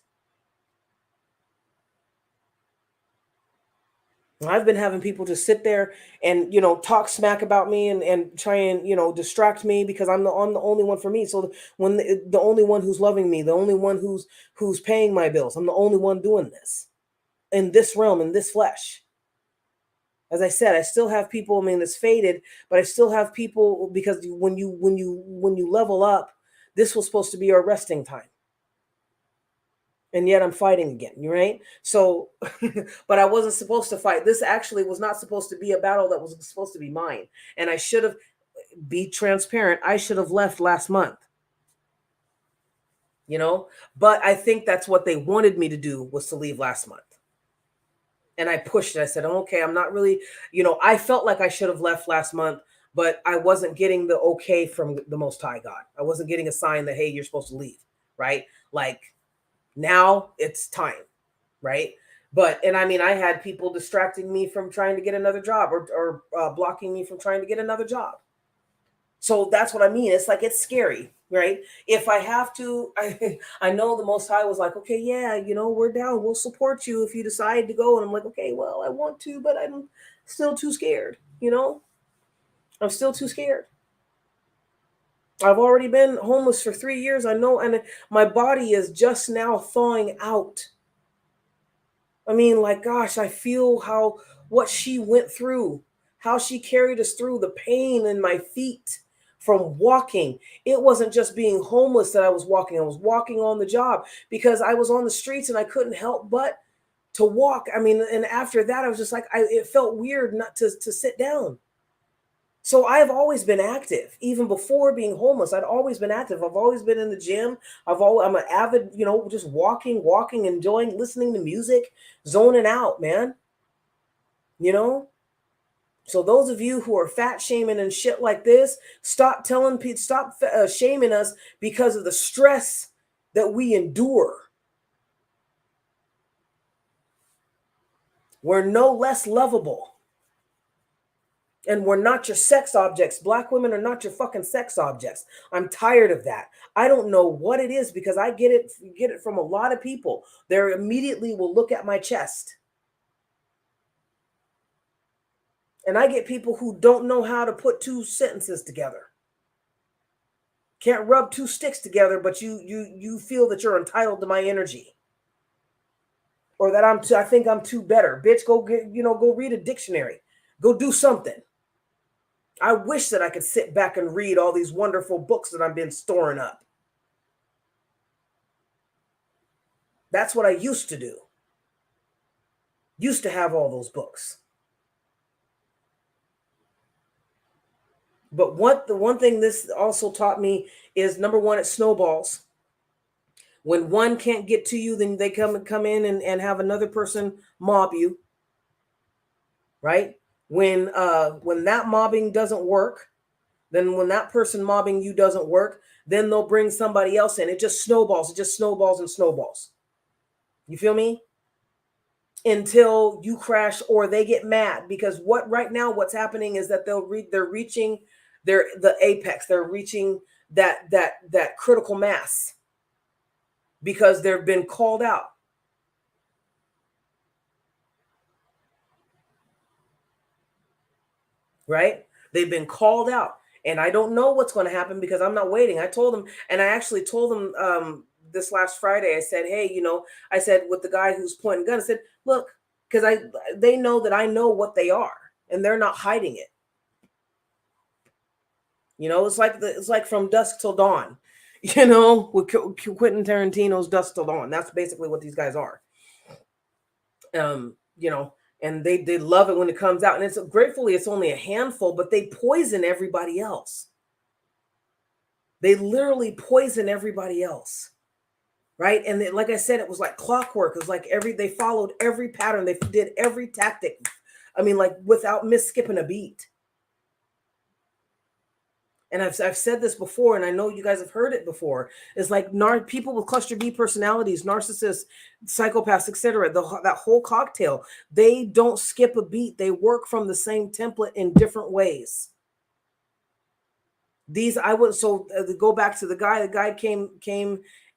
I've been having people just sit there and talk smack about me and try and distract me because I'm the only one for me. So when the only one who's loving me, the only one who's paying my bills, I'm the only one doing this in this realm, in this flesh. As I said, I still have people. I mean, it's faded, but I still have people because when you level up, this was supposed to be our resting time. And yet I'm fighting again, right? So, but I wasn't supposed to fight. This actually was not supposed to be a battle that was supposed to be mine. And I should have, be transparent, I should have left last month, but I think that's what they wanted me to do, was to leave last month. And I pushed it. I said, okay, I'm not really, I felt like I should have left last month, but I wasn't getting the okay from the Most High God. I wasn't getting a sign that, hey, you're supposed to leave, right? Like, now it's time, right? And I mean, I had people distracting me from trying to get another job or blocking me from trying to get another job. So that's what I mean. It's like, it's scary, right? If I have to, I know the Most High was like, okay, yeah, we're down. We'll support you if you decide to go. And I'm like, okay, well, I want to, but I'm still too scared, I'm still too scared. I've already been homeless for 3 years. I know, and my body is just now thawing out. I mean, like, gosh, I feel what she went through, how she carried us through, the pain in my feet from walking. It wasn't just being homeless that I was walking on the job because I was on the streets and I couldn't help but to walk. I mean, and after that, I was just like, it felt weird not to sit down. So I've always been active, even before being homeless. I'd always been active. I've always been in the gym. I'm an avid, just walking, enjoying, listening to music, zoning out, man. You know. So those of you who are fat shaming and shit like this, stop telling people, stop shaming us because of the stress that we endure. We're no less lovable. And we're not your sex objects. Black women are not your fucking sex objects. I'm tired of that. I don't know what it is because I get it from a lot of people. They immediately will look at my chest. And I get people who don't know how to put two sentences together. Can't rub two sticks together, but you feel that you're entitled to my energy. Or that I think I'm too better. Bitch, go go read a dictionary. Go do something. I wish that I could sit back and read all these wonderful books that I've been storing up. That's what I used to do. Used to have all those books. But the one thing this also taught me is, number one, it snowballs. When one can't get to you, then they come in and have another person mob you. Right? When that mobbing doesn't work, then when that person mobbing you doesn't work, then they'll bring somebody else in. It just snowballs. It just snowballs and snowballs. You feel me? Until you crash or they get mad, because what's happening is that they're reaching the apex. They're reaching that critical mass because they've been called out. Right? They've been called out. And I don't know what's going to happen because I'm not waiting. I told them, and I actually told them this last Friday, I said, hey, I said, with the guy who's pointing gun, I said, look, because they know that I know what they are and they're not hiding it. It's like From Dusk Till Dawn, with Quentin Tarantino's Dusk Till Dawn. That's basically what these guys are. And they love it when it comes out. And it's gratefully it's only a handful, but they poison everybody else. They literally poison everybody else. Right? And like I said, it was like clockwork. It was like they followed every pattern. They did every tactic. I mean, like without skipping a beat. And I've said this before, and I know you guys have heard it before. It's like people with cluster B personalities, narcissists, psychopaths, etc. That whole cocktail. They don't skip a beat. They work from the same template in different ways. Go back to the guy. The guy came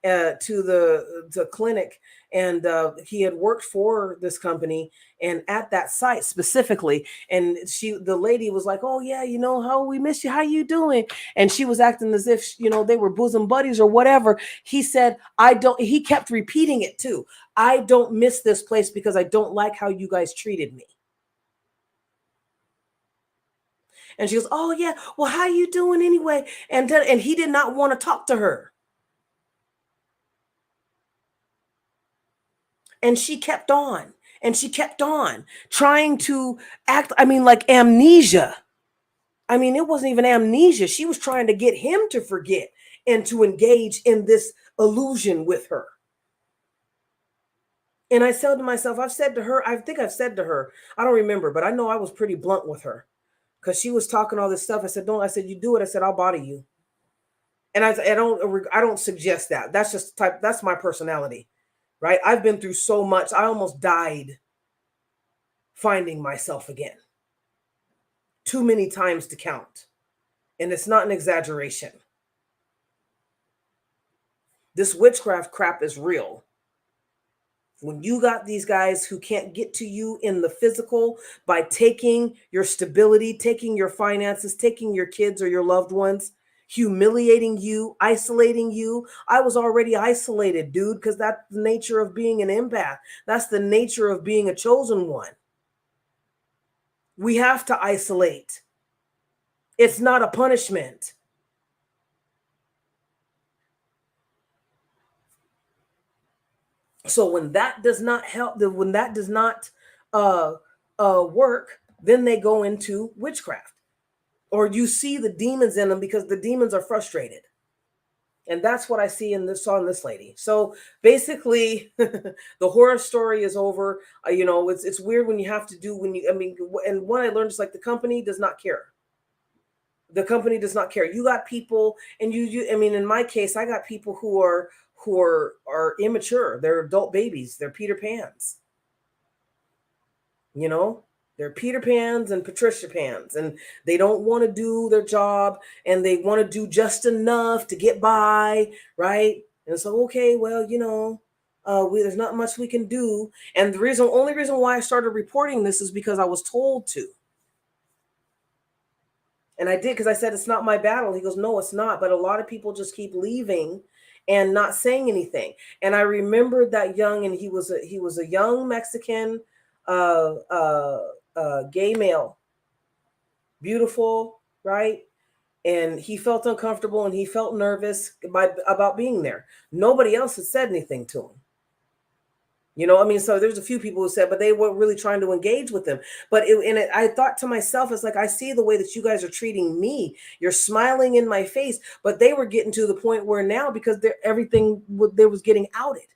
to the clinic, and he had worked for this company and at that site specifically. And the lady was like, "Oh yeah, how we miss you. How you doing?" And she was acting as if they were bosom buddies or whatever. He said, "I don't." He kept repeating it too. "I don't miss this place because I don't like how you guys treated me." And she goes, "Oh yeah, well, how you doing anyway?" And he did not want to talk to her. And she kept on. And she kept on trying to act, like amnesia. I mean, it wasn't even amnesia. She was trying to get him to forget and to engage in this illusion with her. And I said to myself, I think I've said to her, I don't remember, but I know I was pretty blunt with her because she was talking all this stuff. I said, you do it. I said, I'll body you. And I don't suggest that. That's my personality, right? I've been through so much. I almost died finding myself again. Too many times to count. And it's not an exaggeration. This witchcraft crap is real. When you got these guys who can't get to you in the physical by taking your stability, taking your finances, taking your kids or your loved ones, humiliating you, isolating you. I was already isolated, dude, because that's the nature of being an empath. That's the nature of being a chosen one. We have to isolate. It's not a punishment. So when that does not help, when that does not uh, work, then they go into witchcraft, or you see the demons in them because the demons are frustrated. And that's what I see in this on this lady. So basically, the horror story is over. It's weird when you have to do when you. I mean, and what I learned is like the company does not care. The company does not care. You got people, and you. I mean, in my case, I got people who are immature. They're adult babies. They're Peter Pans. You know, they're Peter Pans and Patricia Pans, and they don't want to do their job, and they want to do just enough to get by, right? And so, okay, well, there's not much we can do. And only reason why I started reporting this is because I was told to, and I did because I said it's not my battle. He goes, no, it's not. But a lot of people just keep leaving and not saying anything. And I remembered that young, and he was a young Mexican, uh, uh, gay male, beautiful, right? And he felt uncomfortable and he felt nervous about being there. Nobody else had said anything to him. I mean, so there's a few people who said, but they weren't really trying to engage with him. I thought to myself, it's like, I see the way that you guys are treating me. You're smiling in my face, but they were getting to the point where now, because everything they was getting outed.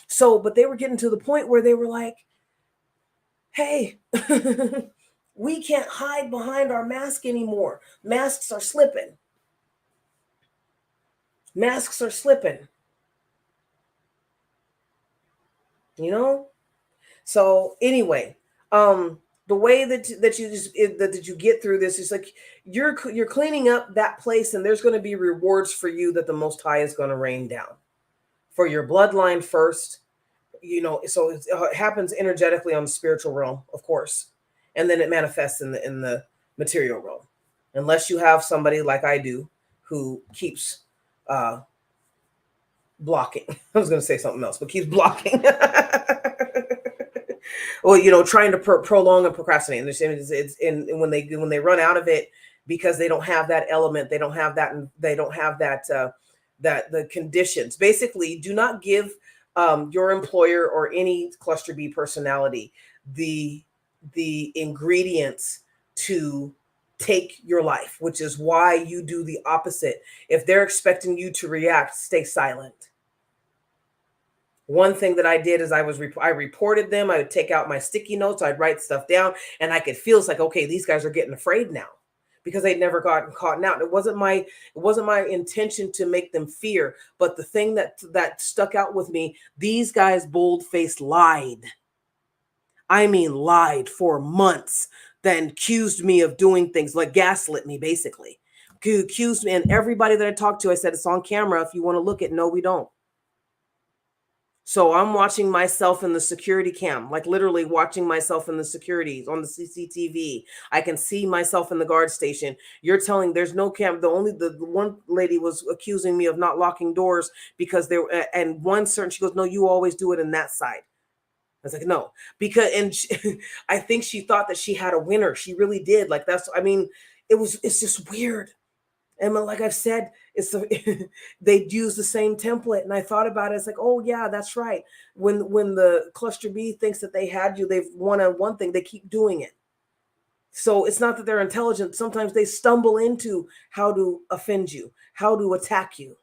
So, but they were getting to the point where they were like, hey, we can't hide behind our mask anymore. Masks are slipping. Masks are slipping. So anyway, the way that you get through this is like you're cleaning up that place, and there's going to be rewards for you that the Most High is going to rain down for your bloodline first. So it happens energetically on the spiritual realm, of course, and then it manifests in the material realm, unless you have somebody like I do who keeps blocking. I was going to say something else, but keeps blocking. Well, trying to prolong and procrastinate. And it's in when they run out of it because they don't have that element, they don't have that, and they don't have that the conditions. Basically, do not give your employer or any cluster B personality the ingredients to take your life, which is why you do the opposite. If they're expecting you to react, stay silent. One thing that I did is I reported them. I would take out my sticky notes. I'd write stuff down, and I could feel it's like, okay, these guys are getting afraid now because they'd never gotten caught out. It wasn't my intention to make them fear, but the thing that stuck out with me, these guys bold-faced lied. I mean, lied for months, then accused me of doing things, like gaslit me, basically. Accused me, and everybody that I talked to, I said, it's on camera. If you want to look at, no, we don't. So I'm watching myself in the security cam, like literally watching myself in the securities on the CCTV. I can see myself in the guard station. You're telling there's no cam. The one lady was accusing me of not locking doors because there, and one certain, she goes, no, you always do it in that side. I was like, no, I think she thought that she had a winner. She really did. Like I mean, it's just weird. And like I've said, they'd use the same template. And I thought about it. It's like, oh yeah, that's right. When the cluster B thinks that they had you, they've won on one thing, they keep doing it. So it's not that they're intelligent. Sometimes they stumble into how to offend you, how to attack you.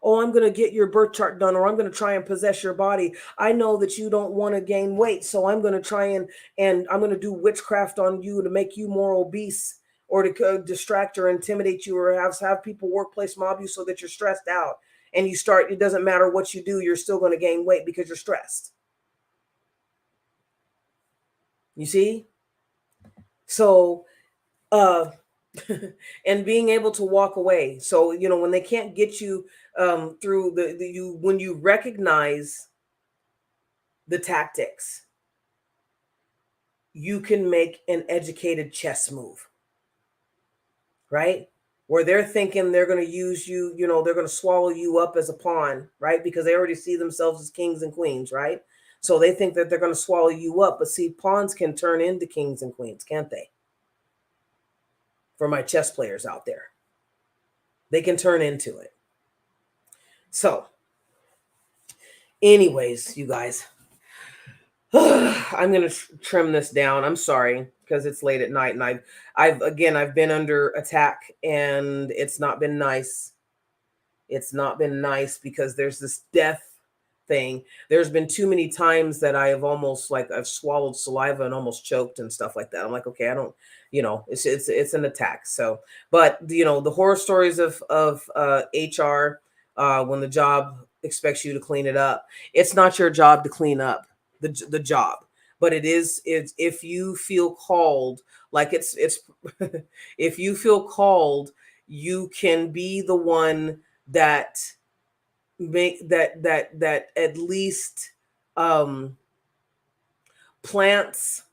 Oh, I'm going to get your birth chart done, or I'm going to try and possess your body. I know that you don't want to gain weight, so I'm going to try and I'm going to do witchcraft on you to make you more obese, or to distract or intimidate you, or have people workplace mob you so that you're stressed out, and it doesn't matter what you do, you're still going to gain weight because you're stressed. You see? So and being able to walk away. So when they can't get you through when you recognize the tactics, you can make an educated chess move, right? Where they're thinking they're going to use you, they're going to swallow you up as a pawn, right? Because they already see themselves as kings and queens, right? So they think that they're going to swallow you up. But see, pawns can turn into kings and queens, can't they? For my chess players out there, they can turn into it. So Anyways, you guys, I'm gonna trim this down. I'm sorry because it's late at night, and I've been under attack, and it's not been nice. It's not been nice because there's this death thing. There's been too many times that I have almost like I've swallowed saliva and almost choked and stuff like that. I'm like, okay, I don't, it's an attack. So, but the horror stories of HR, when the job expects you to clean it up, it's not your job to clean up the job, but it's if you feel called, like it's if you feel called, you can be the one that make that at least um plants,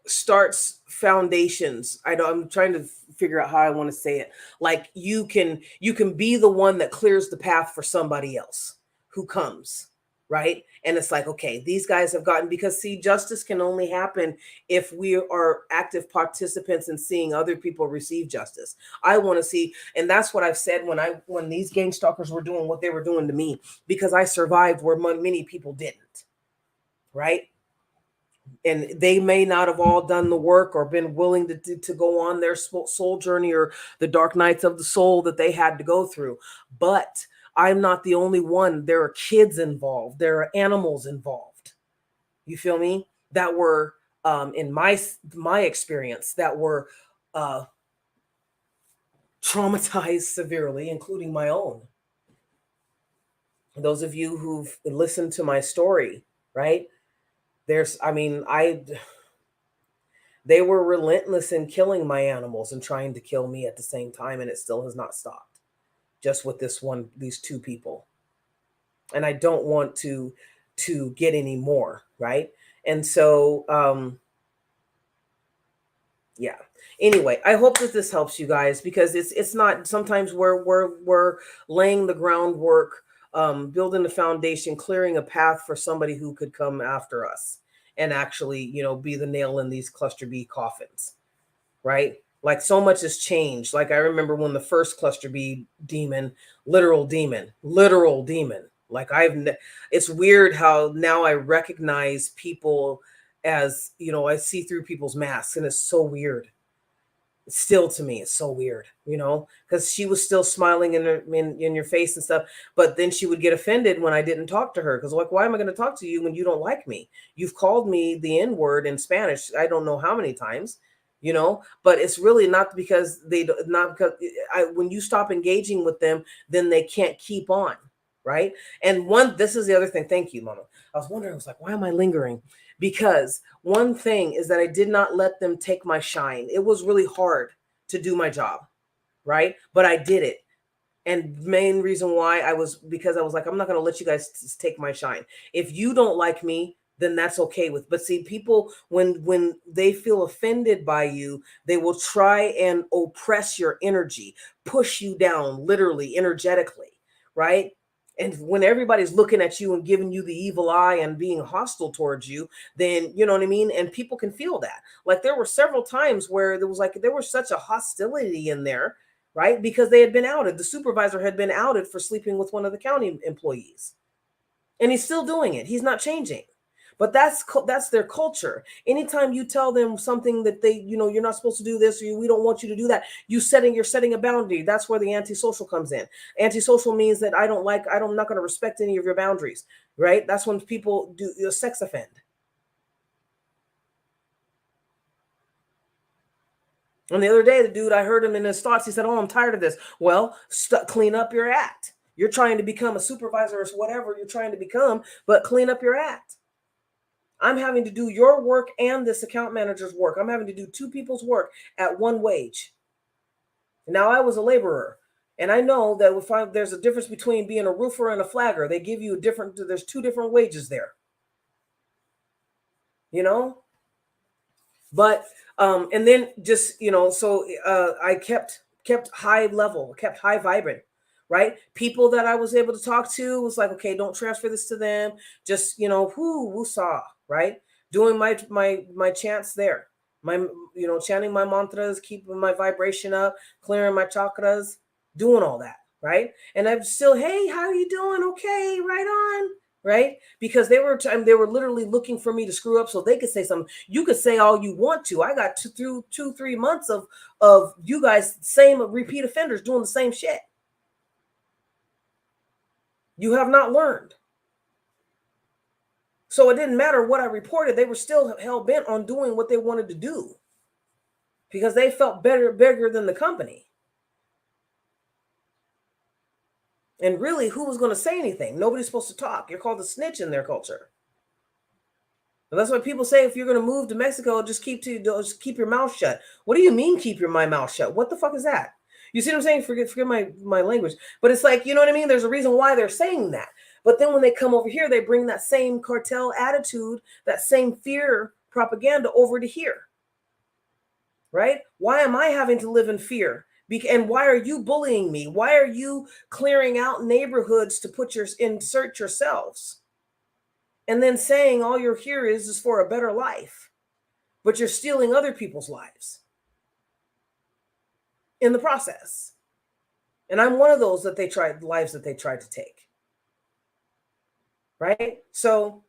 starts foundations. I'm trying to figure out how I want to say it. Like you can be the one that clears the path for somebody else who comes, right? And it's like, okay, these guys have gotten, because see, justice can only happen if we are active participants in seeing other people receive justice. I want to see, and that's what I've said when these gang stalkers were doing what they were doing to me, because I survived where many people didn't, right? And they may not have all done the work or been willing to go on their soul journey or the dark nights of the soul that they had to go through. But I'm not the only one. There are kids involved. There are animals involved. You feel me? That were in my experience, that were uh, traumatized severely, including my own. Those of you who've listened to my story, right? There's, I mean, they were relentless in killing my animals and trying to kill me at the same time, and it still has not stopped. Just with these two people, and I don't want to get any more, right? And so, yeah. Anyway, I hope that this helps you guys, because it's not, sometimes we're laying the groundwork, building the foundation, clearing a path for somebody who could come after us and actually, be the nail in these cluster B coffins, right? Like, so much has changed. Like, I remember when the first cluster B demon, literal demon. Like, it's weird how now I recognize people as, I see through people's masks, and it's so weird. Still, to me, it's so weird, because she was still smiling in your face and stuff, but then she would get offended when I didn't talk to her, because, like, why am I going to talk to you when you don't like me? You've called me the N word in Spanish I don't know how many times, but it's really not because not because when you stop engaging with them, then they can't keep on, right? And this is the other thing. Thank you, Mama. I was wondering, I was like, why am I lingering? Because one thing is that I did not let them take my shine. It was really hard to do my job, right? But I did it. And main reason why because I was like, I'm not going to let you guys take my shine. If you don't like me, then that's okay with. But see, people, when they feel offended by you, they will try and oppress your energy, push you down, literally, energetically, right? And when everybody's looking at you and giving you the evil eye and being hostile towards you, then you know what I mean? And people can feel that. Like, there were several times where there was such a hostility in there, right? Because they had been outed. The supervisor had been outed for sleeping with one of the county employees. And he's still doing it. He's not changing. But that's their culture. Anytime you tell them something that you're not supposed to do this, or we don't want you to do that, you're setting a boundary. That's where the antisocial comes in. Antisocial means that I'm not going to respect any of your boundaries, right? That's when people do sex offend. And the other day, the dude, I heard him in his thoughts. He said, "Oh, I'm tired of this." Well, clean up your act. You're trying to become a supervisor or whatever you're trying to become, but clean up your act. I'm having to do your work and this account manager's work. I'm having to do two people's work at one wage. Now, I was a laborer, and I know that there's a difference between being a roofer and a flagger. They give you there's two different wages there, you know? But and then just so I kept high level, kept high vibrant, right? People that I was able to talk to was like, okay, don't transfer this to them, just woosah, right? Doing my chants there, my chanting my mantras, keeping my vibration up, clearing my chakras, doing all that, right? And I'm still, hey, how are you doing? Okay, right on, right? Because they were literally looking for me to screw up so they could say something. You could say all you want to. I got through 2-3 months of you guys same repeat offenders doing the same shit. You have not learned. So it didn't matter what I reported. They were still hell bent on doing what they wanted to do because they felt bigger than the company. And really, who was going to say anything? Nobody's supposed to talk. You're called a snitch in their culture. And that's why people say if you're going to move to Mexico, just keep your mouth shut. What do you mean keep my mouth shut? What the fuck is that? You see what I'm saying? Forget my language. But it's like, you know what I mean? There's a reason why they're saying that. But then when they come over here, they bring that same cartel attitude, that same fear propaganda over to here. Right? Why am I having to live in fear? And why are you bullying me? Why are you clearing out neighborhoods to insert yourselves? And then saying all you're here is for a better life, but you're stealing other people's lives in the process. And I'm one of those lives that they tried to take. Right? So,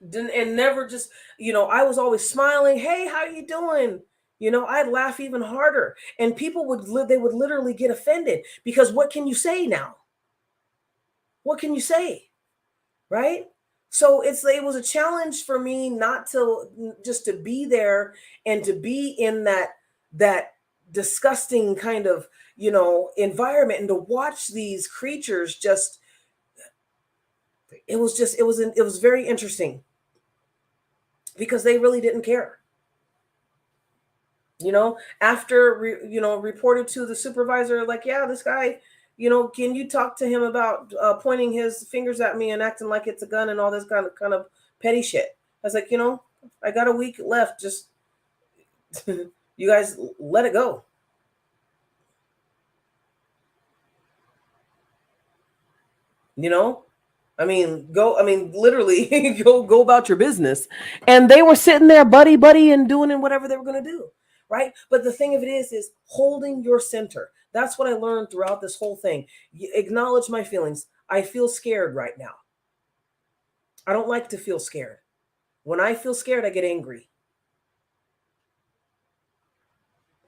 and never just, I was always smiling. Hey, how you doing? I'd laugh even harder, and people would literally get offended because what can you say now? What can you say? Right? So it was a challenge for me not to just to be there and to be in that disgusting kind of, environment, and to watch these creatures it was very interesting because they really didn't care. After reported to the supervisor, like, yeah, this guy, can you talk to him about pointing his fingers at me and acting like it's a gun and all this kind of petty shit. I was like, I got a week left. Just you guys let it go. Literally go about your business. And they were sitting there buddy and doing whatever they were going to do. Right. But the thing of it is holding your center. That's what I learned throughout this whole thing. Acknowledge my feelings. I feel scared right now. I don't like to feel scared. When I feel scared, I get angry.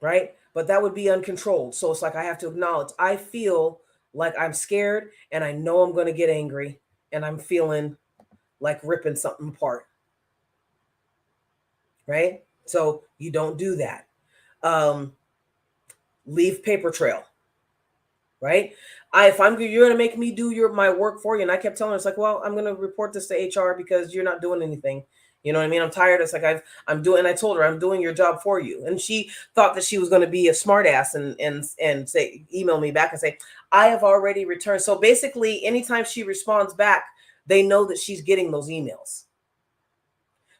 Right. But that would be uncontrolled. So it's like I have to acknowledge I feel like I'm scared and I know I'm going to get angry and I'm feeling like ripping something apart. Right? So you don't do that. Leave paper trail. Right? You're gonna make me do my work for you. And I kept telling her, it's like, well, I'm gonna report this to HR because you're not doing anything. You know what I mean? I'm tired. It's like I told her I'm doing your job for you. And she thought that she was going to be a smartass and say, email me back and say, I have already returned. So basically, anytime she responds back, they know that she's getting those emails.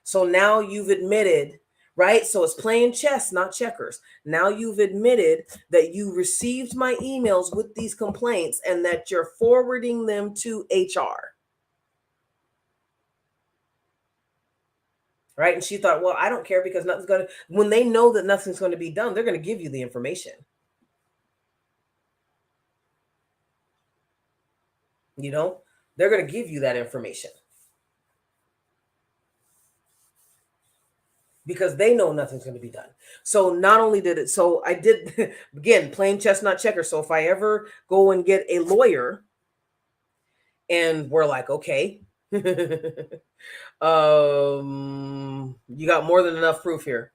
So now you've admitted, right? So it's playing chess, not checkers. Now you've admitted that you received my emails with these complaints and that you're forwarding them to HR. Right? And she thought, well, I don't care because when they know that nothing's going to be done, they're going to give you the information. They're going to give you that information. Because they know nothing's going to be done. So not only did it, so I did, again, playing chess, not checker. So if I ever go and get a lawyer and we're like, okay, you got more than enough proof here.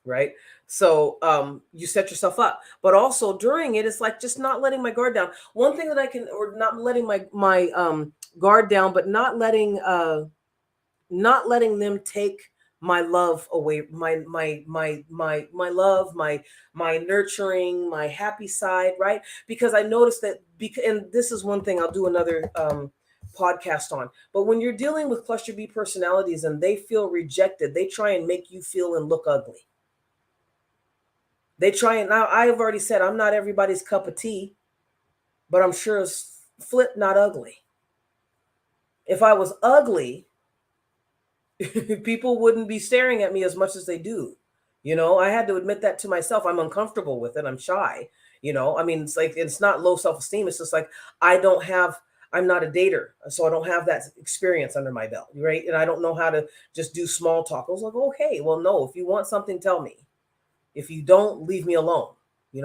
Right? So you set yourself up. But also during it, it's like just not letting my guard down. One thing that I can, or not letting my guard down, but not letting them take my love away, my love, my nurturing, my happy side, right? Because I noticed that, and this is one thing I'll do another podcast on, but when you're dealing with cluster B personalities and they feel rejected, they try and make you feel and look ugly. They try, and now I have already said I'm not everybody's cup of tea, but I'm sure as flip not ugly. If I was ugly, people wouldn't be staring at me as much as they do. I had to admit that to myself. I'm uncomfortable with it. I'm shy. I mean, it's like, it's not low self-esteem. It's just like, I don't have, I'm not a dater, so I don't have that experience under my belt, right? And I don't know how to just do small talk. I was like, okay, well, no, if you want something, tell me. If you don't, leave me alone.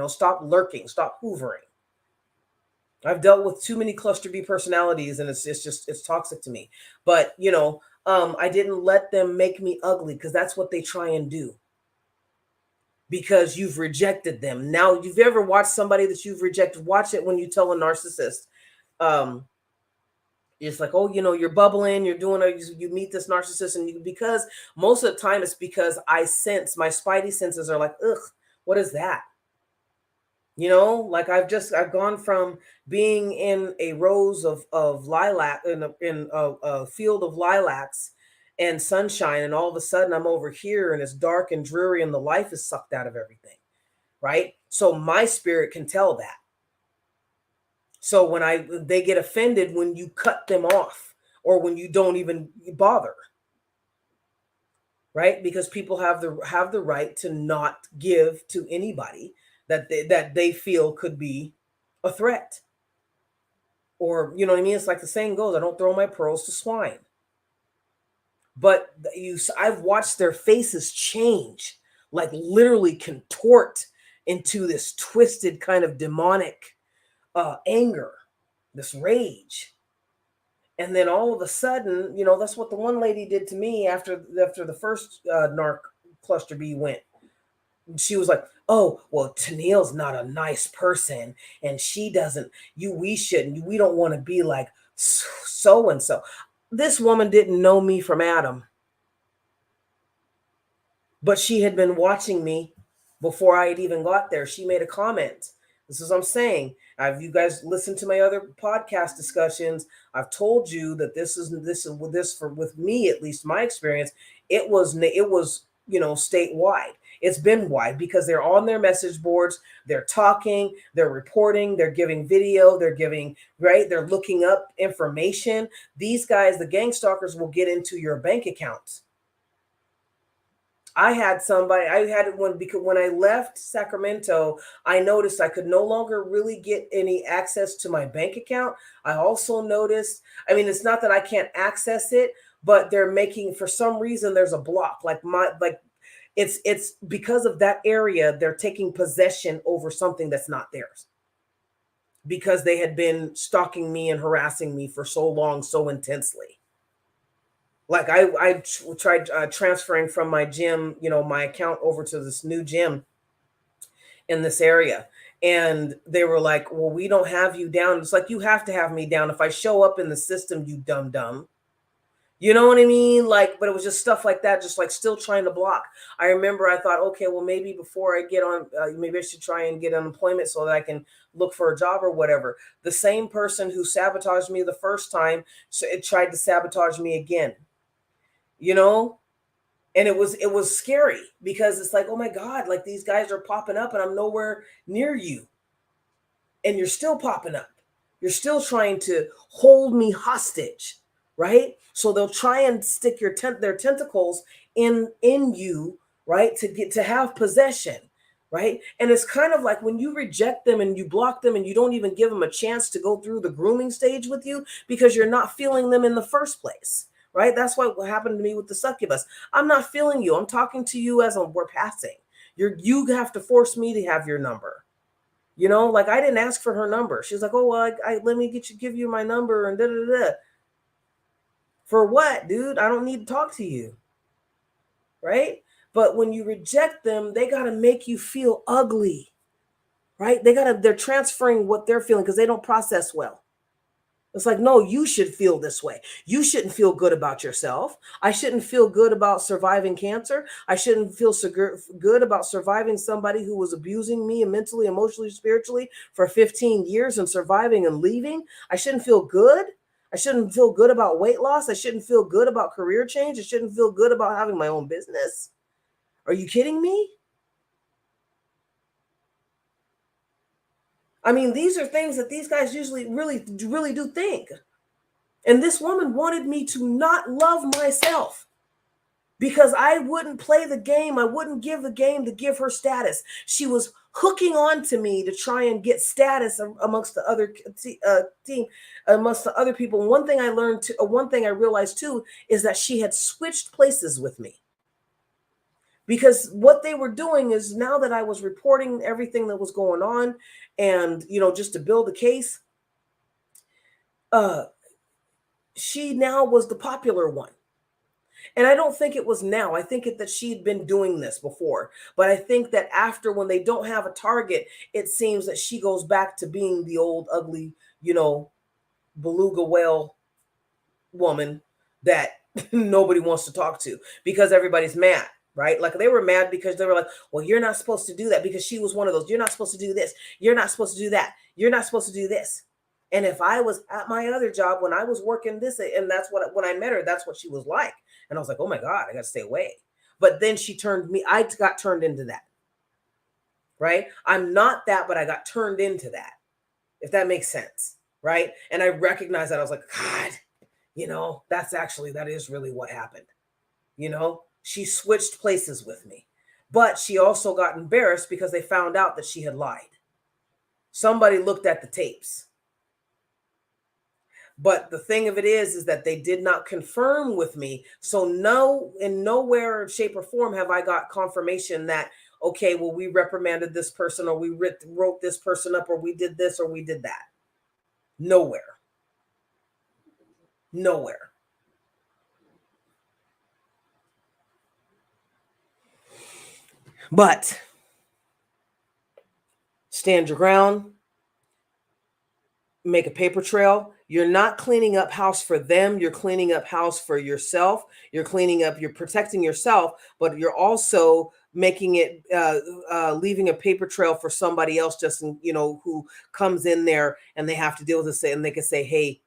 Stop lurking, stop hoovering. I've dealt with too many cluster B personalities, and it's just, it's toxic to me. But I didn't let them make me ugly, because that's what they try and do. Because you've rejected them. Now, you've ever watched somebody that you've rejected, watch it when you tell a narcissist. Um, it's like, oh, you're bubbling, you're doing you meet this narcissist, and because most of the time it's because I sense, my spidey senses are like, ugh, what is that? Like, I've gone from being in a rose of lilac, in a field of lilacs and sunshine, and all of a sudden I'm over here and it's dark and dreary and the life is sucked out of everything, right? So my spirit can tell that. So when they get offended when you cut them off, or when you don't even bother, right? Because people have the right to not give to anybody that they feel could be a threat. Or, you know what I mean? It's like the saying goes, I don't throw my pearls to swine. But I've watched their faces change, like literally contort into this twisted kind of demonic anger, this rage. And then all of a sudden, that's what the one lady did to me after the first narc cluster B went. She was like, oh, well, Tennille's not a nice person, and she doesn't, we don't want to be like so and so. This woman didn't know me from Adam, but she had been watching me before I had even got there. She made a comment. This is what I'm saying. You guys listened to my other podcast discussions. I've told you that this is with me, at least my experience. It was statewide. It's been wide, because they're on their message boards. They're talking. They're reporting. They're giving video. They're giving, right. They're looking up information. These guys, the gang stalkers, will get into your bank accounts. I had one, because when I left Sacramento, I noticed I could no longer really get any access to my bank account. I also noticed, I mean, it's not that I can't access it, but they're making, for some reason, there's a block. It's because of that area, they're taking possession over something that's not theirs, because they had been stalking me and harassing me for so long, so intensely. Like, I tried transferring from my gym, my account over to this new gym in this area. And they were like, well, we don't have you down. It's like, you have to have me down. If I show up in the system, you dumb. You know what I mean? Like, but it was just stuff like that, just like still trying to block. I remember I thought, okay, well, maybe before I get on, maybe I should try and get unemployment so that I can look for a job or whatever. The same person who sabotaged me the first time, so it tried to sabotage me again. And it was scary, because it's like, oh my God, like, these guys are popping up and I'm nowhere near you, and you're still popping up. You're still trying to hold me hostage, right? So they'll try and stick their tentacles in you, right, to have possession, right? And it's kind of like when you reject them and you block them and you don't even give them a chance to go through the grooming stage with you, because you're not feeling them in the first place. Right? That's what happened to me with the succubus. I'm not feeling you. I'm talking to you as we're passing. You have to force me to have your number. Like, I didn't ask for her number. She's like, oh, well, let me give you my number, and da da da. For what, dude? I don't need to talk to you. Right? But when you reject them, they got to make you feel ugly. Right? They're transferring what they're feeling, because they don't process well. It's like, no, you should feel this way. You shouldn't feel good about yourself. I shouldn't feel good about surviving cancer. I shouldn't feel so good about surviving somebody who was abusing me mentally, emotionally, spiritually for 15 years and surviving and leaving. I shouldn't feel good. I shouldn't feel good about weight loss. I shouldn't feel good about career change. I shouldn't feel good about having my own business. Are you kidding me? I mean, these are things that these guys usually really, really do think. And this woman wanted me to not love myself, because I wouldn't play the game. I wouldn't give the game to give her status. She was hooking on to me to try and get status amongst the other team, amongst the other people. And one thing I learned, one thing I realized too, is that she had switched places with me. Because what they were doing is, now that I was reporting everything that was going on, and just to build a case, she now was the popular one. And I don't think it was now. I think that she'd been doing this before. But I think that after, when they don't have a target, it seems that she goes back to being the old ugly, beluga whale woman that nobody wants to talk to, because everybody's mad, right? Like, they were mad because they were like, well, you're not supposed to do that, because she was one of those, you're not supposed to do this, you're not supposed to do that, you're not supposed to do this. And if I was at my other job when I was working this, and that's what, when I met her, that's what she was like. And I was like, oh my God, I got to stay away. But then I got turned into that, right? I'm not that, but I got turned into that, if that makes sense, right? And I recognized that. I was like, God, that is really what happened. She switched places with me, but she also got embarrassed because they found out that she had lied. Somebody looked at the tapes. But the thing of it is that they did not confirm with me. So no, in nowhere, shape, or form have I got confirmation that, okay, well, we reprimanded this person, or we wrote this person up, or we did this, or we did that. Nowhere. Nowhere. But stand your ground. Make a paper trail. You're not cleaning up house for them. You're cleaning up house for yourself. You're protecting yourself, but you're also making it, leaving a paper trail for somebody else, just, who comes in there and they have to deal with this, and they can say, hey,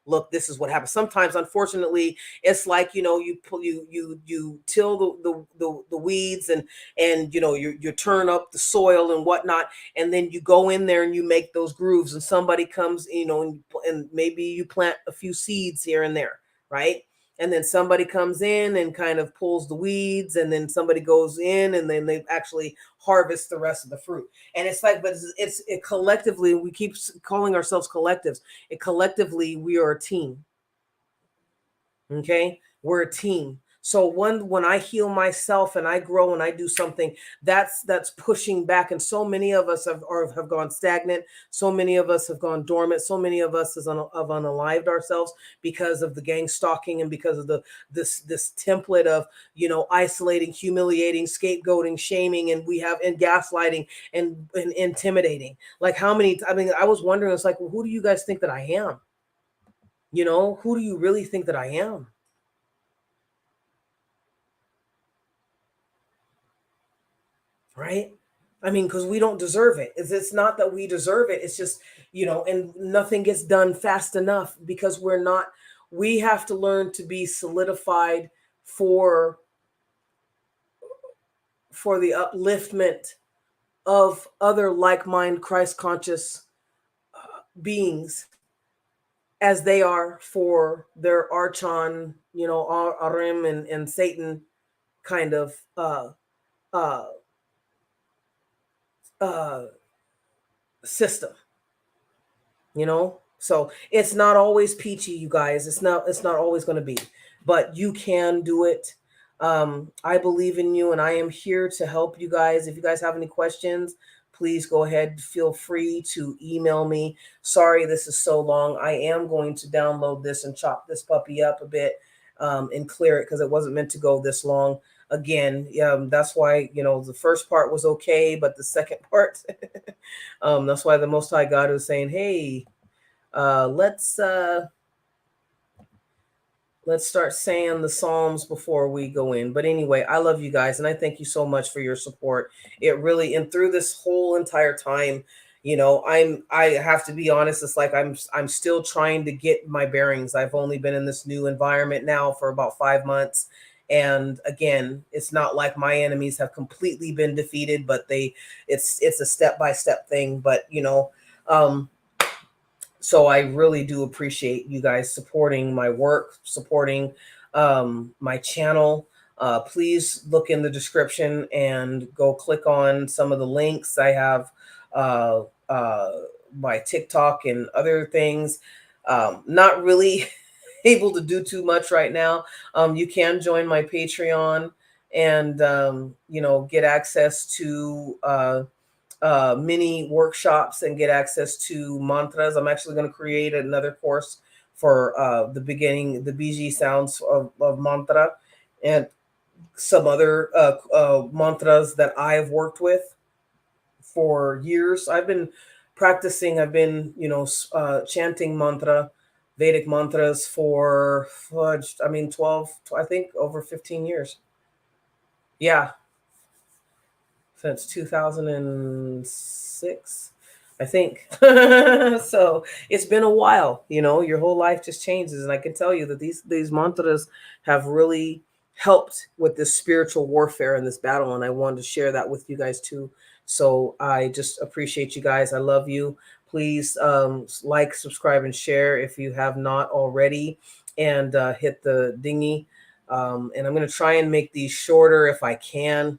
look, this is what happens. Sometimes, unfortunately, it's like, you till the weeds, and you turn up the soil and whatnot, and then you go in there and you make those grooves, and somebody comes, and maybe you plant a few seeds here and there, right? And then somebody comes in and kind of pulls the weeds, and then somebody goes in and then they actually harvest the rest of the fruit. And it's like, but it collectively, we keep calling ourselves collectives. Collectively, we are a team. Okay, we're a team. So when I heal myself and I grow and I do something, that's pushing back. And so many of us have gone stagnant. So many of us have gone dormant. So many of us have unalived ourselves because of the gang stalking, and because of this template of isolating, humiliating, scapegoating, shaming, and gaslighting, and intimidating. Like, how many? I mean, I was wondering, it's like, well, who do you guys think that I am? Who do you really think that I am? Right? I mean, because we don't deserve it. It's not that we deserve it. It's just, and nothing gets done fast enough, because we have to learn to be solidified for the upliftment of other like-minded, Christ-conscious beings, as they are for their archon, Arim and Satan kind of system. So it's not always peachy, you guys. It's not always going to be, but you can do it. I believe in you, and I am here to help you guys. If you guys have any questions, please go ahead. Feel free to email me. Sorry, this is so long. I am going to download this and chop this puppy up a bit, and clear it, because it wasn't meant to go this long. Again, that's why, the first part was okay, but the second part, that's why the Most High God was saying, hey, let's start saying the Psalms before we go in. But anyway, I love you guys, and I thank you so much for your support. It really, and through this whole entire time, I have to be honest, it's like I'm still trying to get my bearings. I've only been in this new environment now for about 5 months. And again, it's not like my enemies have completely been defeated, but it's a step-by-step thing. But so I really do appreciate you guys supporting my work, supporting my channel. Please look in the description and go click on some of the links. I have uh, uh, my TikTok and other things. Not really able to do too much right now. You can join my Patreon and get access to mini workshops and get access to mantras. I'm actually going to create another course for the beginning, the BG sounds of mantra, and some other mantras that I've worked with for years. I've been practicing. I've been, chanting mantra, Vedic mantras for, I mean, 12, I think over 15 years. Yeah, since 2006, I think. So it's been a while. Your whole life just changes, and I can tell you that these mantras have really helped with this spiritual warfare and this battle, and I wanted to share that with you guys too. So I just appreciate you guys. I love you. Please like, subscribe, and share if you have not already, and hit the dingy. And I'm going to try and make these shorter if I can.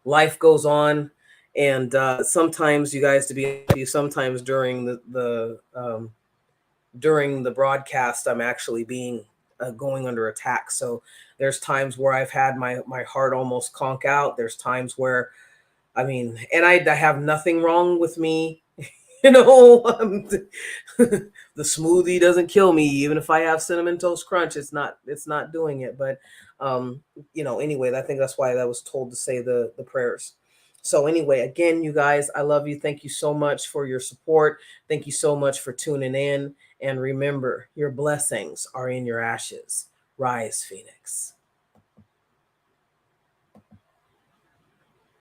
Life goes on, and sometimes, you guys, to be honest with you, sometimes during during the broadcast, I'm actually being going under attack. So there's times where I've had my heart almost conk out. There's times where, I mean, and I have nothing wrong with me. you know the smoothie doesn't kill me. Even if I have cinnamon toast crunch, it's not doing it. But anyway, I think that's why I was told to say the prayers. So anyway, again, you guys, I love you. Thank you so much for your support. Thank you so much for tuning in, and remember, your blessings are in your ashes. Rise, Phoenix.